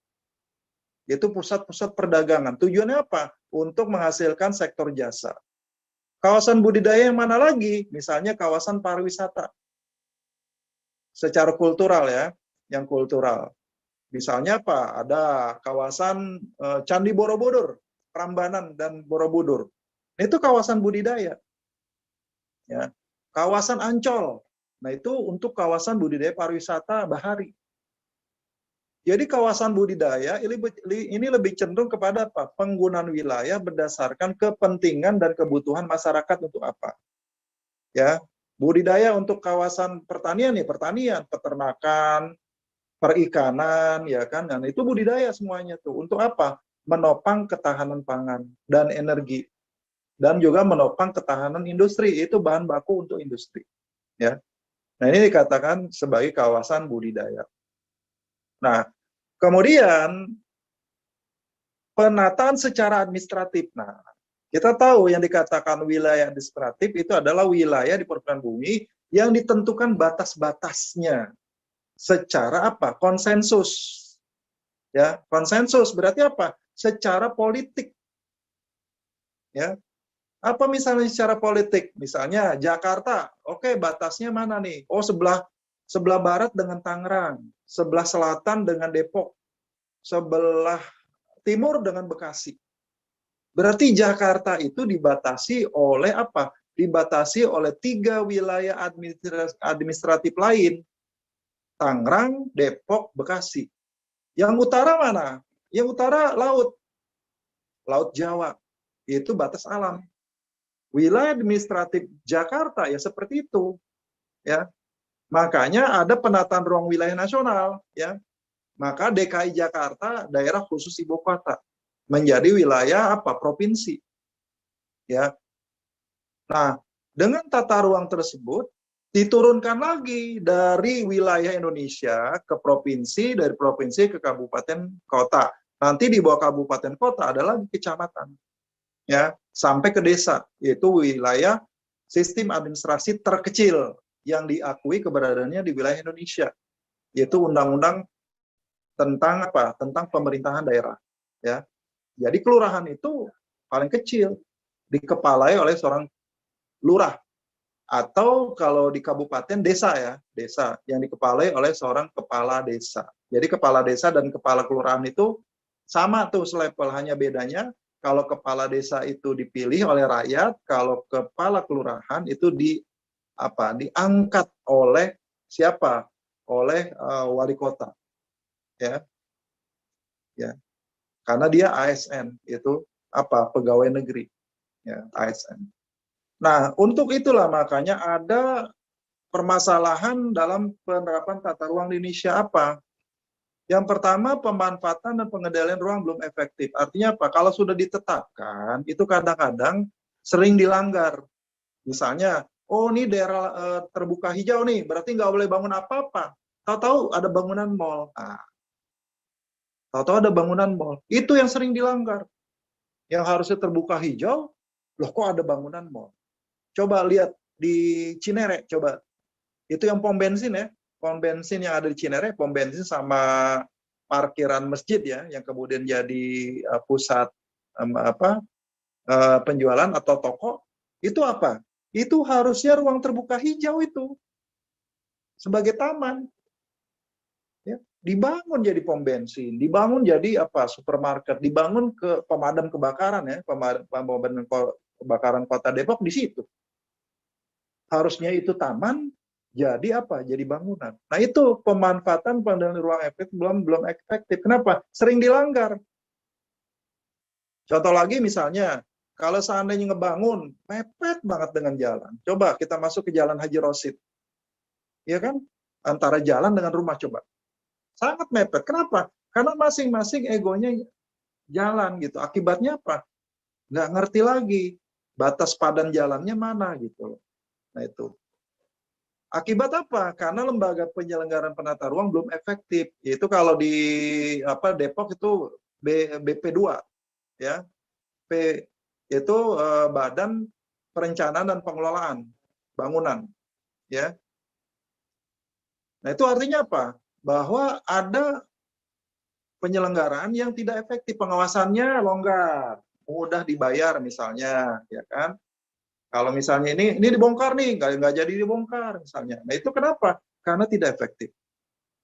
Yaitu pusat-pusat perdagangan. Tujuannya apa? Untuk menghasilkan sektor jasa. Kawasan budidaya yang mana lagi? Misalnya kawasan pariwisata. Secara kultural ya, yang kultural. Misalnya apa? Ada kawasan Candi Borobudur, Prambanan dan Borobudur. Itu kawasan budidaya. Ya. Kawasan Ancol. Nah, itu untuk kawasan budidaya pariwisata bahari. Jadi kawasan budidaya ini lebih cenderung kepada apa? Penggunaan wilayah berdasarkan kepentingan dan kebutuhan masyarakat untuk apa? Ya, budidaya untuk kawasan pertanian ya pertanian, peternakan, perikanan, ya kan? Dan itu budidaya semuanya tuh. Untuk apa? Menopang ketahanan pangan dan energi. Dan juga menopang ketahanan industri, itu bahan baku untuk industri. Ya. Nah, ini dikatakan sebagai kawasan budidaya. Nah, kemudian penataan secara administratif. Nah, kita tahu yang dikatakan wilayah administratif itu adalah wilayah di permukaan bumi yang ditentukan batas-batasnya secara apa? Konsensus. Ya, konsensus berarti apa? Secara politik. Ya. Apa misalnya secara politik? Misalnya Jakarta, oke, batasnya mana nih? Oh, sebelah barat dengan Tangerang, sebelah selatan dengan Depok, sebelah timur dengan Bekasi. Berarti Jakarta itu dibatasi oleh apa? Dibatasi oleh 3 wilayah administratif lain. Tangerang, Depok, Bekasi. Yang utara mana? Yang utara laut. Laut Jawa. Itu batas alam. Wilayah administratif Jakarta ya seperti itu, ya. Makanya ada penataan ruang wilayah nasional, ya. Maka DKI Jakarta daerah khusus ibu kota menjadi wilayah apa? Provinsi, ya. Nah, Dengan tata ruang tersebut, diturunkan lagi dari wilayah Indonesia ke provinsi, dari provinsi ke kabupaten kota. Nanti di bawah kabupaten kota adalah kecamatan. Ya, sampai ke desa, yaitu wilayah sistem administrasi terkecil yang diakui keberadaannya di wilayah Indonesia, yaitu undang-undang tentang apa? Tentang pemerintahan daerah. Ya, jadi kelurahan itu paling kecil, dikepalai oleh seorang lurah, atau kalau di kabupaten desa ya, desa yang dikepalai oleh seorang kepala desa. Jadi kepala desa dan kepala kelurahan itu sama tuh selevel, hanya bedanya kalau kepala desa itu dipilih oleh rakyat, kalau kepala kelurahan itu diangkat oleh siapa? Oleh wali kota. Ya. Ya. Karena dia ASN, itu apa? Pegawai negeri. Ya, ASN. Nah, untuk itulah makanya ada permasalahan dalam penerapan tata ruang di Indonesia apa? Yang pertama, pemanfaatan dan pengendalian ruang belum efektif. Artinya apa? Kalau sudah ditetapkan, itu kadang-kadang sering dilanggar. Misalnya, oh ini daerah terbuka hijau nih, berarti nggak boleh bangun apa-apa. Tahu-tahu ada bangunan mall. Tahu-tahu ada bangunan mall. Itu yang sering dilanggar. Yang harusnya terbuka hijau, loh kok ada bangunan mall? Coba lihat di Cinere, coba. Itu yang pom bensin ya. Pom bensin yang ada di Cinere, pom bensin sama parkiran masjid ya, yang kemudian jadi pusat penjualan atau toko, itu apa? Itu harusnya ruang terbuka hijau itu sebagai taman. Ya, dibangun jadi pom bensin, dibangun jadi apa? Supermarket, dibangun ke pemadam kebakaran ya, pemadam kebakaran Kota Depok di situ. Harusnya itu taman, jadi apa? Jadi bangunan. Nah itu pemanfaatan pengendalian ruang efektif belum efektif. Kenapa? Sering dilanggar. Contoh lagi misalnya, kalau seandainya ngebangun, mepet banget dengan jalan. Coba kita masuk ke Jalan Haji Rosid. Ya kan? Antara jalan dengan rumah coba. Sangat mepet. Kenapa? Karena masing-masing egonya jalan gitu. Akibatnya apa? Nggak ngerti lagi batas padan jalannya mana gitu. Nah itu. Akibat apa? Karena lembaga penyelenggaraan penata ruang belum efektif. Yaitu kalau di Depok itu BP2 ya. P itu Badan Perencanaan dan Pengelolaan Bangunan ya. Nah, itu artinya apa? Bahwa ada penyelenggaraan yang tidak efektif, pengawasannya longgar, mudah dibayar misalnya, ya kan? Kalau misalnya ini dibongkar nih, nggak jadi dibongkar misalnya. Nah itu kenapa? Karena tidak efektif.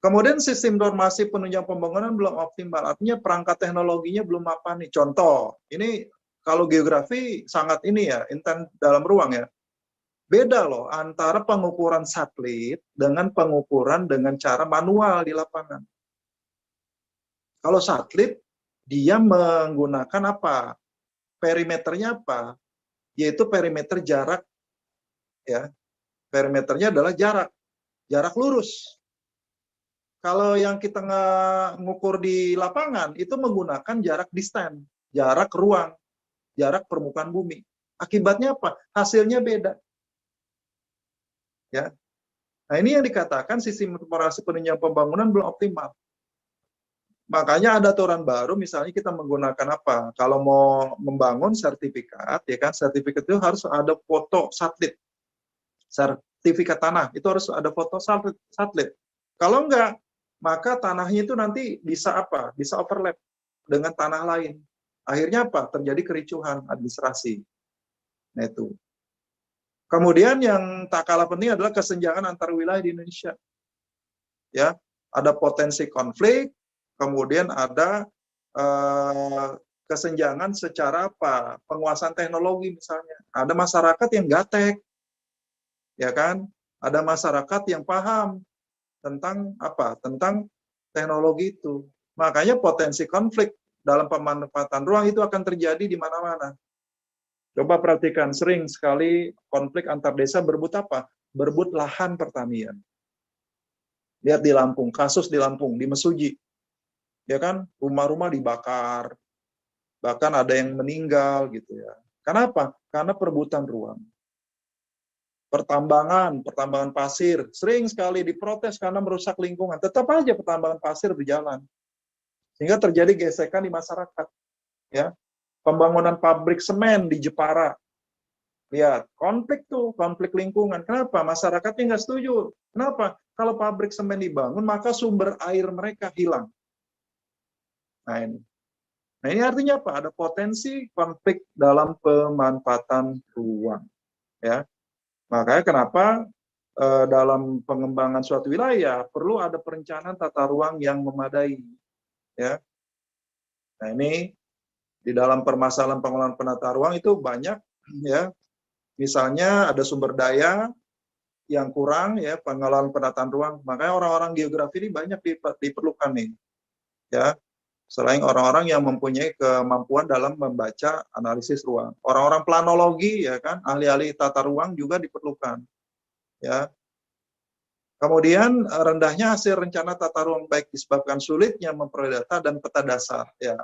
Kemudian sistem informasi penunjang pembangunan belum optimal, artinya perangkat teknologinya belum apa nih. Contoh, ini kalau geografi sangat ini ya, intens dalam ruang ya. Beda loh antara pengukuran satelit dengan pengukuran dengan cara manual di lapangan. Kalau satelit, dia menggunakan apa? Perimeternya apa? Yaitu perimeter jarak ya. Perimeternya adalah jarak lurus. Kalau yang kita ngukur di lapangan itu menggunakan jarak distan, jarak ruang, jarak permukaan bumi. Akibatnya apa? Hasilnya beda. Ya. Nah, ini yang dikatakan sistem informasi penunjang pembangunan belum optimal. Makanya ada aturan baru, misalnya kita menggunakan apa? Kalau mau membangun sertifikat, ya kan, sertifikat itu harus ada foto satelit. Sertifikat tanah, itu harus ada foto satelit. Kalau enggak, maka tanahnya itu nanti bisa apa? Bisa overlap dengan tanah lain. Akhirnya apa? Terjadi kericuhan administrasi. Nah itu. Kemudian yang tak kalah penting adalah kesenjangan antar wilayah di Indonesia. Ya, ada potensi konflik, kemudian ada kesenjangan secara apa? Penguasaan teknologi misalnya. Ada masyarakat yang gatek, ya kan? Ada masyarakat yang paham tentang apa? Tentang teknologi itu. Makanya potensi konflik dalam pemanfaatan ruang itu akan terjadi di mana-mana. Coba perhatikan, sering sekali konflik antar desa berebut apa? Berebut lahan pertanian. Lihat di Lampung, kasus di Lampung, di Mesuji. Ya kan, rumah-rumah dibakar. Bahkan ada yang meninggal gitu ya. Kenapa? Karena perebutan ruang. pertambangan pasir, sering sekali diprotes karena merusak lingkungan. Tetap aja pertambangan pasir berjalan. Sehingga terjadi gesekan di masyarakat. Ya. Pembangunan pabrik semen di Jepara. Lihat, konflik lingkungan. Kenapa? Masyarakatnya nggak setuju. Kenapa? Kalau pabrik semen dibangun, maka sumber air mereka hilang. Nah ini artinya apa? Ada potensi konflik dalam pemanfaatan ruang. Ya. Makanya kenapa dalam pengembangan suatu wilayah perlu ada perencanaan tata ruang yang memadai. Ya. Nah ini di dalam permasalahan pengelolaan penata ruang itu banyak, ya. Misalnya ada sumber daya yang kurang, ya, pengelolaan penataan ruang. Makanya orang-orang geografi ini banyak diperlukan nih, ya. Selain orang-orang yang mempunyai kemampuan dalam membaca analisis ruang, orang-orang planologi, ya kan, ahli-ahli tata ruang juga diperlukan, ya. Kemudian rendahnya hasil rencana tata ruang baik disebabkan sulitnya memperoleh data dan peta dasar, ya.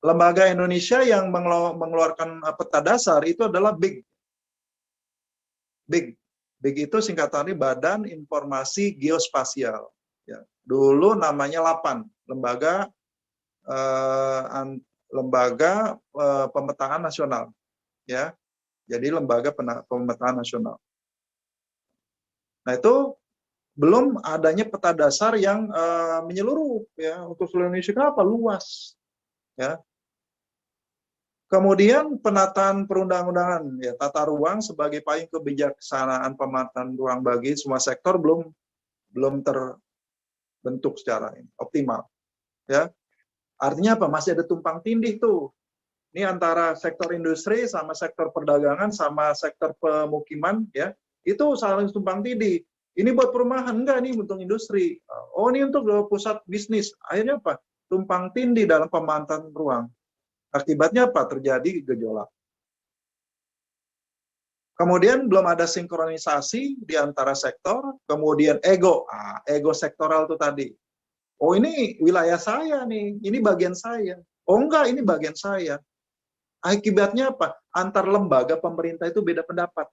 Lembaga Indonesia yang mengeluarkan peta dasar itu adalah BIG. BIG itu singkatannya Badan Informasi Geospasial. Ya. Dulu namanya LAPAN, Lembaga Pemetaan Nasional. Ya, jadi Lembaga Pemetaan Nasional. Nah itu belum adanya peta dasar yang menyeluruh, ya, untuk seluruh Indonesia. Kenapa? Luas. Ya. Kemudian penataan perundang-undangan, ya, tata ruang sebagai payung kebijaksanaan pemanfaatan ruang bagi semua sektor belum terbentuk secara optimal, ya. Artinya apa? Masih ada tumpang tindih tuh. Ini antara sektor industri sama sektor perdagangan sama sektor pemukiman, ya. Itu saling tumpang tindih. Ini buat perumahan, enggak, ini untuk industri. Oh, ini untuk pusat bisnis. Akhirnya apa? Tumpang tindih dalam pemanfaatan ruang. Akibatnya apa? Terjadi gejolak. Kemudian belum ada sinkronisasi di antara sektor, kemudian ego sektoral itu tadi. Oh ini wilayah saya nih, ini bagian saya. Oh enggak, ini bagian saya. Akibatnya apa? Antar lembaga pemerintah itu beda pendapat.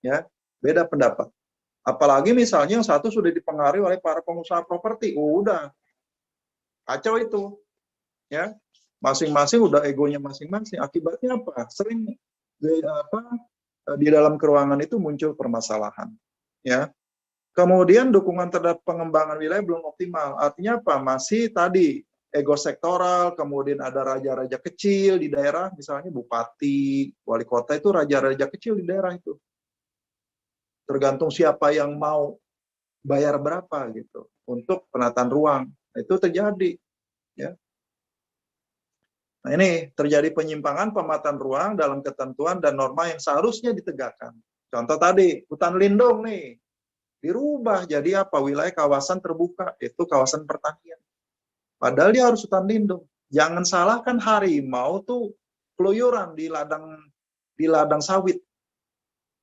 Ya, beda pendapat. Apalagi misalnya yang satu sudah dipengaruhi oleh para pengusaha properti, udah kacau itu. Ya, masing-masing udah egonya masing-masing. Akibatnya apa? Sering di dalam keruangan itu muncul permasalahan, ya. Kemudian dukungan terhadap pengembangan wilayah belum optimal. Artinya apa? Masih tadi ego sektoral, kemudian ada raja-raja kecil di daerah, misalnya bupati, wali kota itu raja-raja kecil di daerah itu. Tergantung siapa yang mau bayar berapa gitu untuk penataan ruang. Itu terjadi, ya. Nah ini terjadi penyimpangan pemetaan ruang dalam ketentuan dan norma yang seharusnya ditegakkan. Contoh tadi, hutan lindung nih, dirubah jadi apa? Wilayah kawasan terbuka, itu kawasan pertanian. Padahal dia harus hutan lindung. Jangan salahkan harimau tuh keluyuran di ladang sawit.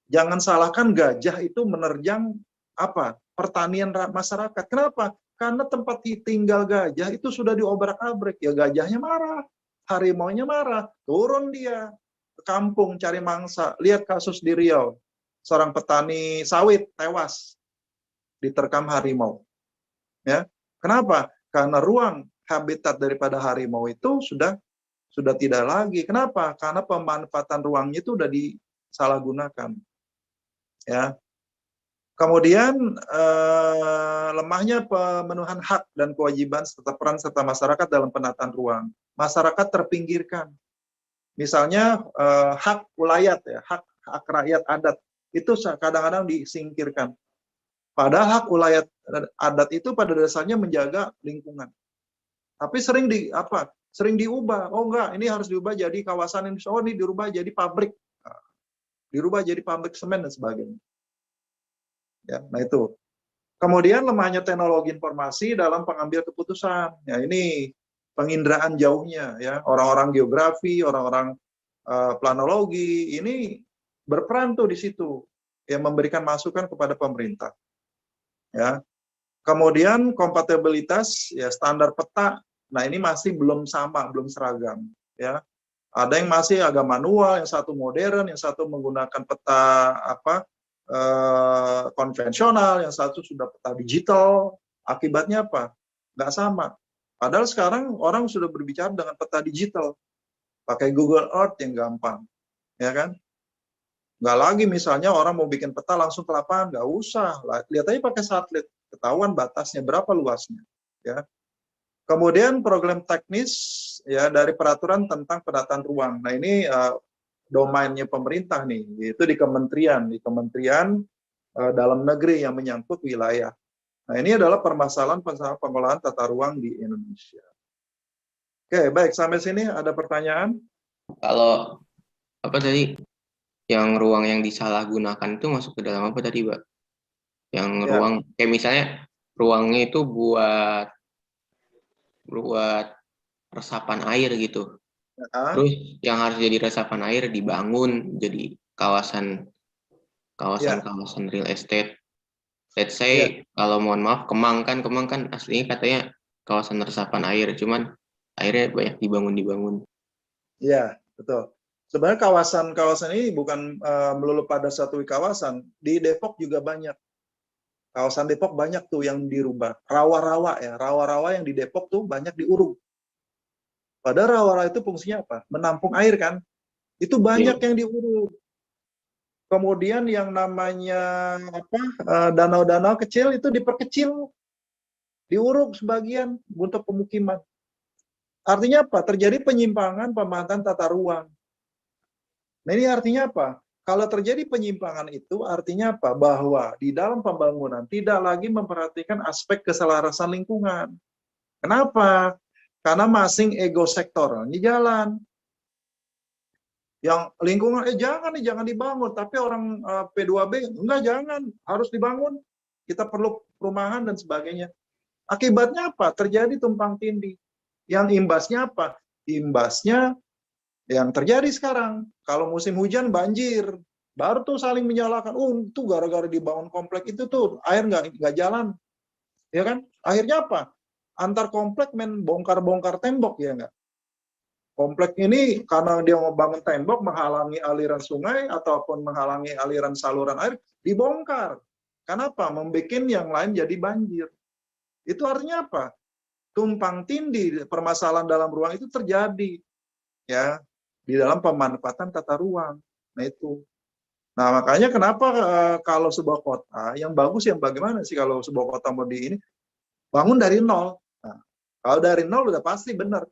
Jangan salahkan gajah itu menerjang apa? Pertanian masyarakat. Kenapa? Karena tempat tinggal gajah itu sudah diobrak-abrik. Ya gajahnya marah. Harimaunya marah, turun dia ke kampung cari mangsa. Lihat kasus di Riau, seorang petani sawit tewas diterkam harimau. Ya, kenapa? Karena ruang habitat daripada harimau itu sudah tidak lagi. Kenapa? Karena pemanfaatan ruangnya itu sudah disalahgunakan. Ya. Kemudian lemahnya pemenuhan hak dan kewajiban serta peran serta masyarakat dalam penataan ruang. Masyarakat terpinggirkan. Misalnya hak ulayat, ya, hak rakyat adat itu kadang-kadang disingkirkan. Padahal hak ulayat adat itu pada dasarnya menjaga lingkungan. Tapi sering diubah. Oh enggak, ini harus diubah jadi kawasan ini. Oh ini dirubah jadi pabrik. Dirubah jadi pabrik semen dan sebagainya. Ya, nah itu. Kemudian lemahnya teknologi informasi dalam pengambil keputusan. Ya ini penginderaan jauhnya, ya, orang-orang geografi, orang-orang planologi ini berperan tuh di situ, yang memberikan masukan kepada pemerintah. Ya. Kemudian kompatibilitas, ya, standar peta. Nah ini masih belum sama, belum seragam. Ya. Ada yang masih agak manual, yang satu modern, yang satu menggunakan peta konvensional, yang satu sudah peta digital. Akibatnya apa? Nggak sama. Padahal sekarang orang sudah berbicara dengan peta digital, pakai Google Earth yang gampang, ya kan? Nggak lagi misalnya orang mau bikin peta langsung ke lapangan, nggak usah. Lihat aja pakai satelit, ketahuan batasnya berapa luasnya, ya. Kemudian program teknis ya dari peraturan tentang penataan ruang. Nah ini domainnya pemerintah nih, yaitu di Kementerian Dalam Negeri yang menyangkut wilayah. Nah ini adalah permasalahan pengelolaan tata ruang di Indonesia. Oke, baik, sampai sini ada pertanyaan? Kalau apa tadi yang ruang yang disalahgunakan itu masuk ke dalam apa tadi, Pak? Yang Ya. ruang kayak misalnya ruangnya itu buat resapan air gitu. Ya. Terus yang harus jadi resapan air dibangun jadi kawasan real estate. Let's say kalau mohon maaf Kemang kan aslinya katanya kawasan resapan air, cuman airnya banyak dibangun. Iya, betul. Sebenarnya kawasan-kawasan ini bukan melulu pada satu kawasan. Di Depok juga banyak. Kawasan Depok banyak tuh yang dirubah. Rawa-rawa ya, rawa-rawa yang di Depok tuh banyak diuruk. Padahal rawa-rawa itu fungsinya apa? Menampung air kan? Itu banyak yang diuruk. Kemudian yang namanya danau-danau kecil itu diperkecil, diuruk sebagian untuk pemukiman. Artinya apa? Terjadi penyimpangan pemanfaatan tata ruang. Nah ini artinya apa? Kalau terjadi penyimpangan itu artinya apa? Bahwa di dalam pembangunan tidak lagi memperhatikan aspek keselarasan lingkungan. Kenapa? Karena masing ego sektoralnya jalan. Yang lingkungan, jangan dibangun. Tapi orang P2B, enggak jangan, harus dibangun. Kita perlu perumahan dan sebagainya. Akibatnya apa? Terjadi tumpang tindih. Yang imbasnya apa? Imbasnya yang terjadi sekarang, kalau musim hujan banjir, baru tuh saling menyalahkan. Itu gara-gara dibangun komplek itu tuh air nggak jalan, ya kan? Akhirnya apa? Antar komplek bongkar-bongkar tembok, ya nggak? Komplek ini karena dia mau bangun tembok menghalangi aliran sungai ataupun menghalangi aliran saluran air, dibongkar. Kenapa? Membuat yang lain jadi banjir. Itu artinya apa? Tumpang tindih permasalahan dalam ruang itu terjadi, ya, di dalam pemanfaatan tata ruang. Nah itu. Nah makanya kenapa kalau sebuah kota yang bagus yang bagaimana sih kalau sebuah kota mau ini bangun dari nol. Nah, kalau dari nol udah pasti benar.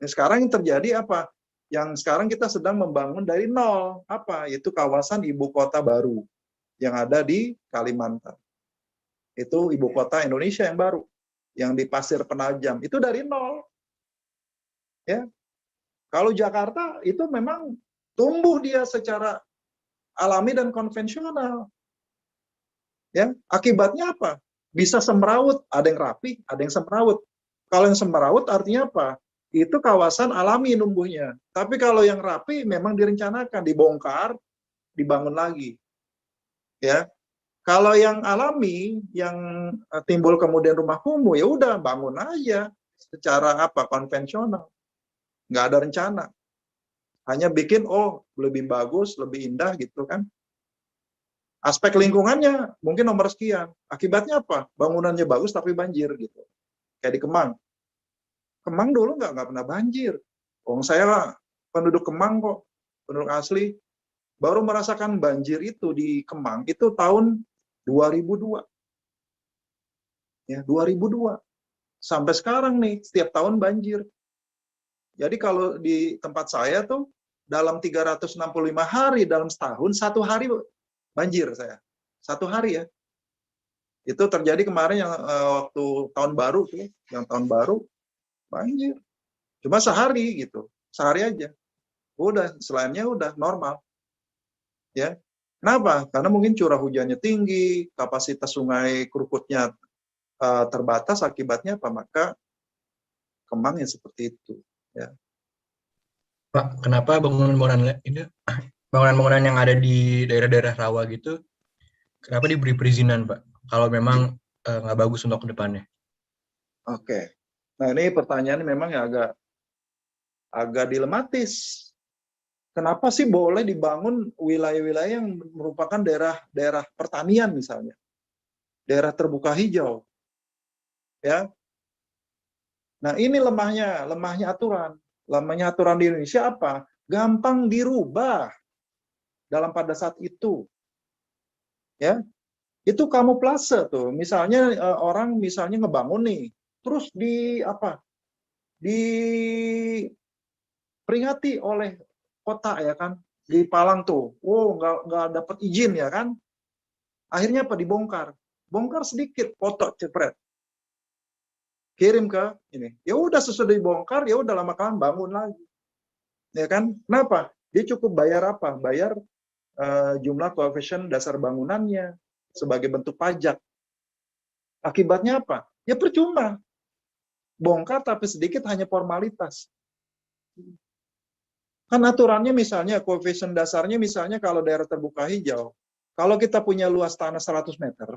Nah, sekarang yang terjadi apa? Yang sekarang kita sedang membangun dari nol. Apa? Itu kawasan ibu kota baru yang ada di Kalimantan. Itu ibu kota Indonesia yang baru. Yang di Pasir Penajam. Itu dari nol. Ya. Kalau Jakarta itu memang tumbuh dia secara alami dan konvensional. Ya, akibatnya apa? Bisa semrawut, ada yang rapi, ada yang semrawut. Kalau yang semrawut artinya apa? Itu kawasan alami numbuhnya. Tapi kalau yang rapi memang direncanakan, dibongkar, dibangun lagi. Ya. Kalau yang alami, yang timbul kemudian rumah kumuh, ya udah bangun aja secara konvensional. Nggak ada rencana. Hanya bikin, lebih bagus, lebih indah gitu kan. Aspek lingkungannya mungkin nomor sekian. Akibatnya apa? Bangunannya bagus tapi banjir gitu. Kayak di Kemang. Kemang dulu nggak pernah banjir. Saya penduduk Kemang kok, penduduk asli. Baru merasakan banjir itu di Kemang itu tahun 2002. Ya, 2002. Sampai sekarang nih, setiap tahun banjir. Jadi kalau di tempat saya tuh, dalam 365 hari, dalam setahun, 1 hari banjir saya. 1 hari ya. Itu terjadi kemarin yang waktu tahun baru tuh, yang tahun baru, banjir. Cuma sehari gitu, sehari aja. Udah, selainnya udah normal. Ya. Kenapa? Karena mungkin curah hujannya tinggi, kapasitas sungai Krukutnya terbatas, akibatnya apa? Maka Kemang yang seperti itu. Ya. Pak, kenapa bangunan-bangunan yang ada di daerah-daerah rawa gitu, kenapa diberi perizinan, Pak? Kalau memang nggak bagus untuk kedepannya. Oke. Nah ini pertanyaan memang agak dilematis. Kenapa sih boleh dibangun wilayah-wilayah yang merupakan daerah pertanian misalnya, daerah terbuka hijau, ya? Nah ini lemahnya aturan. Lemahnya aturan di Indonesia apa? Gampang dirubah pada saat itu, ya. Itu kamuflase tuh. Misalnya orang misalnya ngebangun nih, terus diperingati oleh kota ya kan, di Palang tuh, nggak dapat izin ya kan, akhirnya apa, dibongkar sedikit, foto cepret, kirim ke ini, ya udah sesudah dibongkar, ya udah lama-kelamaan bangun lagi, ya kan? Kenapa? Dia cukup bayar apa? Bayar jumlah koefisien dasar bangunannya sebagai bentuk pajak. Akibatnya apa? Ya percuma, bongkar tapi sedikit, hanya formalitas. Kan aturannya misalnya koefisien dasarnya misalnya kalau daerah terbuka hijau, kalau kita punya luas tanah 100 meter,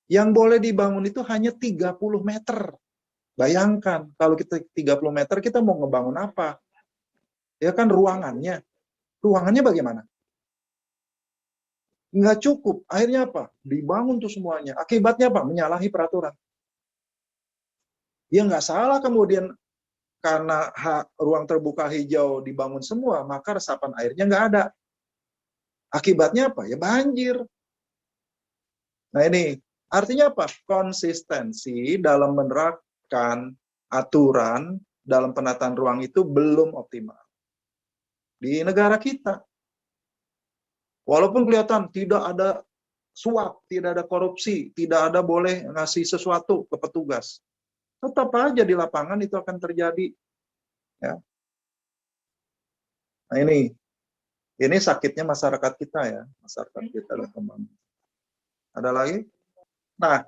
yang boleh dibangun itu hanya 30 meter. Bayangkan kalau kita 30 meter kita mau ngebangun apa? Ya kan ruangannya. Ruangannya bagaimana? Nggak cukup. Akhirnya apa? Dibangun tuh semuanya. Akibatnya apa? Menyalahi peraturan. Ya nggak salah kemudian karena ruang terbuka hijau dibangun semua, maka resapan airnya nggak ada. Akibatnya apa? Ya banjir. Nah ini, artinya apa? Konsistensi dalam menerapkan aturan dalam penataan ruang itu belum optimal. Di negara kita. Walaupun kelihatan tidak ada suap, tidak ada korupsi, tidak ada boleh ngasih sesuatu ke petugas. Tetap aja di lapangan itu akan terjadi. Ya. Nah ini sakitnya masyarakat kita ya, masyarakat kita teman. Ada lagi? Nah,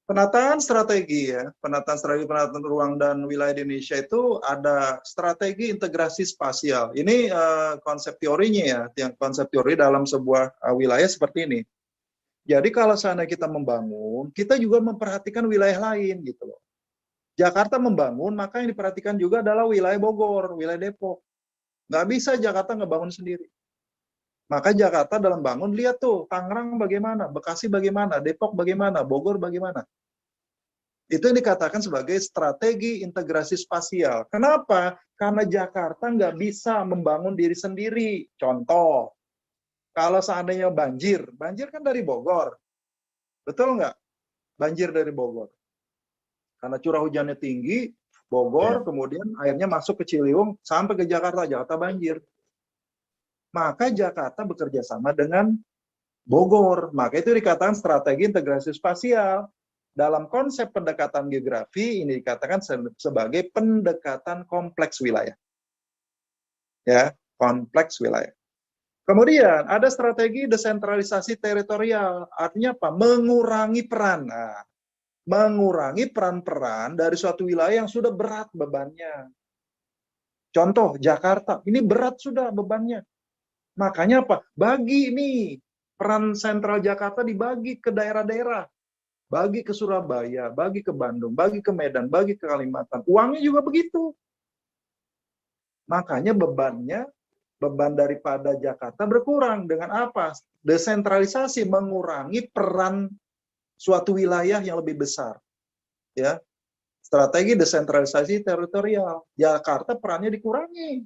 penataan strategi ya, penataan ruang dan wilayah di Indonesia itu ada strategi integrasi spasial. Ini konsep teorinya ya, yang konsep teori dalam sebuah wilayah seperti ini. Jadi kalau seandainya kita membangun, kita juga memperhatikan wilayah lain gitu loh. Jakarta membangun, maka yang diperhatikan juga adalah wilayah Bogor, wilayah Depok. Nggak bisa Jakarta ngebangun sendiri. Maka Jakarta dalam bangun, lihat tuh, Tangerang bagaimana, Bekasi bagaimana, Depok bagaimana, Bogor bagaimana. Itu yang dikatakan sebagai strategi integrasi spasial. Kenapa? Karena Jakarta nggak bisa membangun diri sendiri. Contoh, kalau seandainya banjir kan dari Bogor. Betul nggak? Banjir dari Bogor. Karena curah hujannya tinggi, Bogor, kemudian airnya masuk ke Ciliwung, sampai ke Jakarta banjir. Maka Jakarta bekerja sama dengan Bogor. Maka itu dikatakan strategi integrasi spasial. Dalam konsep pendekatan geografi, ini dikatakan sebagai pendekatan kompleks wilayah. Ya, kompleks wilayah. Kemudian ada strategi desentralisasi teritorial. Artinya apa? Mengurangi peran. Nah, mengurangi peran-peran dari suatu wilayah yang sudah berat bebannya. Contoh, Jakarta. Ini berat sudah bebannya. Makanya apa? Bagi ini, peran sentral Jakarta dibagi ke daerah-daerah. Bagi ke Surabaya, bagi ke Bandung, bagi ke Medan, bagi ke Kalimantan. Uangnya juga begitu. Makanya beban daripada Jakarta berkurang. Dengan apa? Desentralisasi, mengurangi peran suatu wilayah yang lebih besar. Ya. Strategi desentralisasi teritorial. Jakarta perannya dikurangi.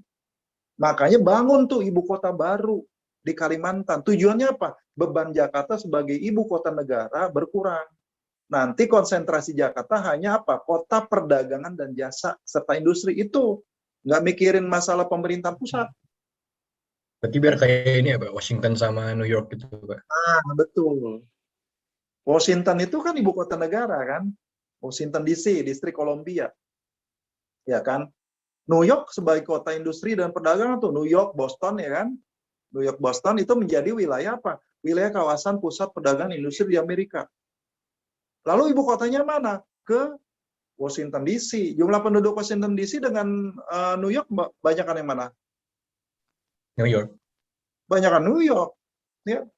Makanya bangun tuh ibu kota baru di Kalimantan. Tujuannya apa? Beban Jakarta sebagai ibu kota negara berkurang. Nanti konsentrasi Jakarta hanya apa? Kota perdagangan dan jasa serta industri itu. Nggak mikirin masalah pemerintah pusat. Berarti biar kayak ini ya Pak, Washington sama New York gitu Pak. Ah, betul. Washington itu kan ibu kota negara kan, Washington DC, distrik Columbia, ya kan. New York sebagai kota industri dan perdagangan tuh, New York, Boston ya kan, New York, Boston itu menjadi wilayah apa? Wilayah kawasan pusat perdagangan industri di Amerika. Lalu ibu kotanya mana? Ke Washington DC. Jumlah penduduk Washington DC dengan New York banyakan yang mana? New York. Banyakan New York. Ya.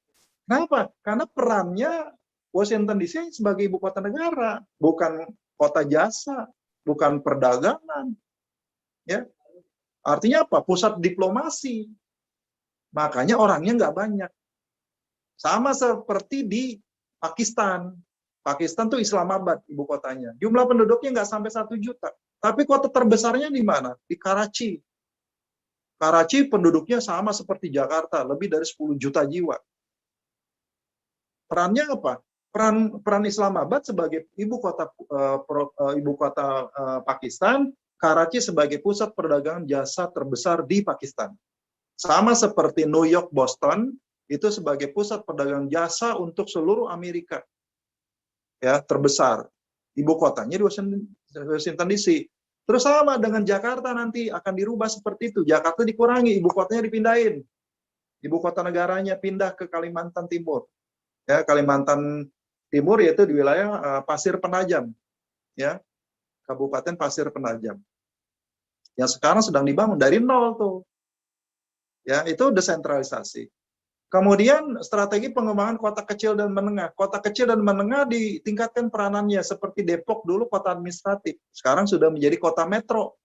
Kenapa? Karena perannya Washington DC sebagai ibu kota negara, bukan kota jasa, bukan perdagangan. Ya. Artinya apa? Pusat diplomasi. Makanya orangnya nggak banyak. Sama seperti di Pakistan. Pakistan tuh Islamabad ibu kotanya. Jumlah penduduknya nggak sampai 1 juta. Tapi kota terbesarnya di mana? Di Karachi. Karachi penduduknya sama seperti Jakarta, lebih dari 10 juta jiwa. Perannya apa? Peran Islamabad sebagai ibu kota Pakistan, Karachi sebagai pusat perdagangan jasa terbesar di Pakistan. Sama seperti New York, Boston, itu sebagai pusat perdagangan jasa untuk seluruh Amerika. Ya, terbesar. Ibu kotanya di Washington DC. Terus sama dengan Jakarta nanti akan dirubah seperti itu. Jakarta dikurangi, ibu kotanya dipindahin. Ibu kota negaranya pindah ke Kalimantan Timur. Ya, Kalimantan Timur yaitu di wilayah Pasir Penajam. Ya, Kabupaten Pasir Penajam. Yang sekarang sedang dibangun dari nol tuh. Ya, itu desentralisasi. Kemudian strategi pengembangan kota kecil dan menengah. Kota kecil dan menengah ditingkatkan peranannya seperti Depok dulu kota administratif. Sekarang sudah menjadi kota metro.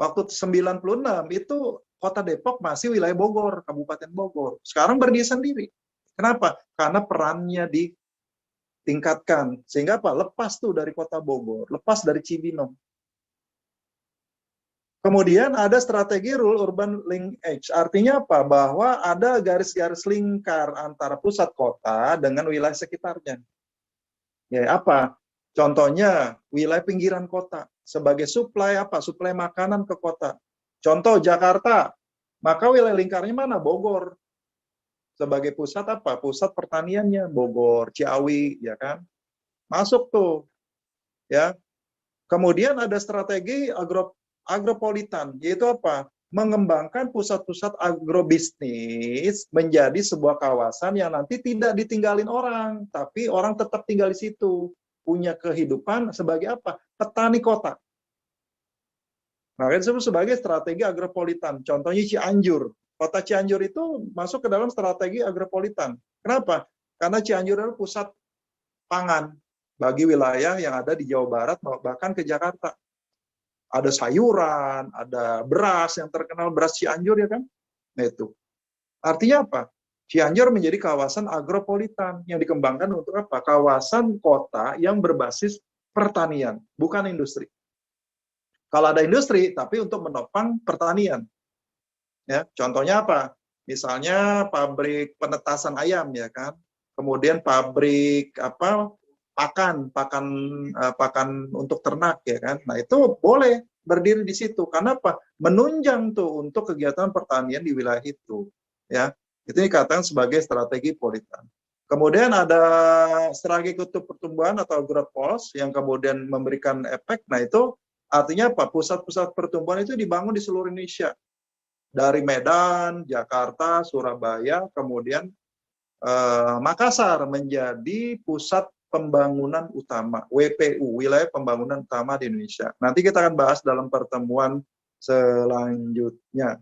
Waktu 96 itu kota Depok masih wilayah Bogor, Kabupaten Bogor. Sekarang berdiri sendiri. Kenapa? Karena perannya ditingkatkan. Sehingga apa? Lepas tuh dari kota Bogor, lepas dari Cibinong. Kemudian ada strategi rule urban linkage. Artinya apa? Bahwa ada garis-garis lingkar antara pusat kota dengan wilayah sekitarnya. Ya, apa? Contohnya wilayah pinggiran kota sebagai suplai apa? Suplai makanan ke kota. Contoh Jakarta. Maka wilayah lingkarnya mana? Bogor. Sebagai pusat apa? Pusat pertaniannya Bogor, Ciawi, ya kan? Masuk tuh. Ya. Kemudian ada strategi agropolitan, yaitu apa? Mengembangkan pusat-pusat agrobisnis menjadi sebuah kawasan yang nanti tidak ditinggalin orang, tapi orang tetap tinggal di situ, punya kehidupan sebagai apa? Petani kota. Makanya disebut sebagai strategi agropolitan. Contohnya Cianjur. Kota Cianjur itu masuk ke dalam strategi agropolitan. Kenapa? Karena Cianjur adalah pusat pangan bagi wilayah yang ada di Jawa Barat, bahkan ke Jakarta. Ada sayuran, ada beras yang terkenal beras Cianjur ya kan? Nah itu. Artinya apa? Cianjur menjadi kawasan agropolitan yang dikembangkan untuk apa? Kawasan kota yang berbasis pertanian, bukan industri. Kalau ada industri, tapi untuk menopang pertanian. Ya, contohnya apa? Misalnya pabrik penetasan ayam ya kan? Kemudian pabrik apa? pakan untuk ternak ya kan. Nah, itu boleh berdiri di situ. Karena apa? Menunjang tuh untuk kegiatan pertanian di wilayah itu. Ya. Itu dikatakan sebagai strategi politan. Kemudian ada strategi kutub pertumbuhan atau growth pulse yang kemudian memberikan efek. Nah, itu artinya apa? Pusat-pusat pertumbuhan itu dibangun di seluruh Indonesia. Dari Medan, Jakarta, Surabaya, kemudian Makassar menjadi pusat pembangunan utama, WPU, wilayah pembangunan utama di Indonesia. Nanti kita akan bahas dalam pertemuan selanjutnya.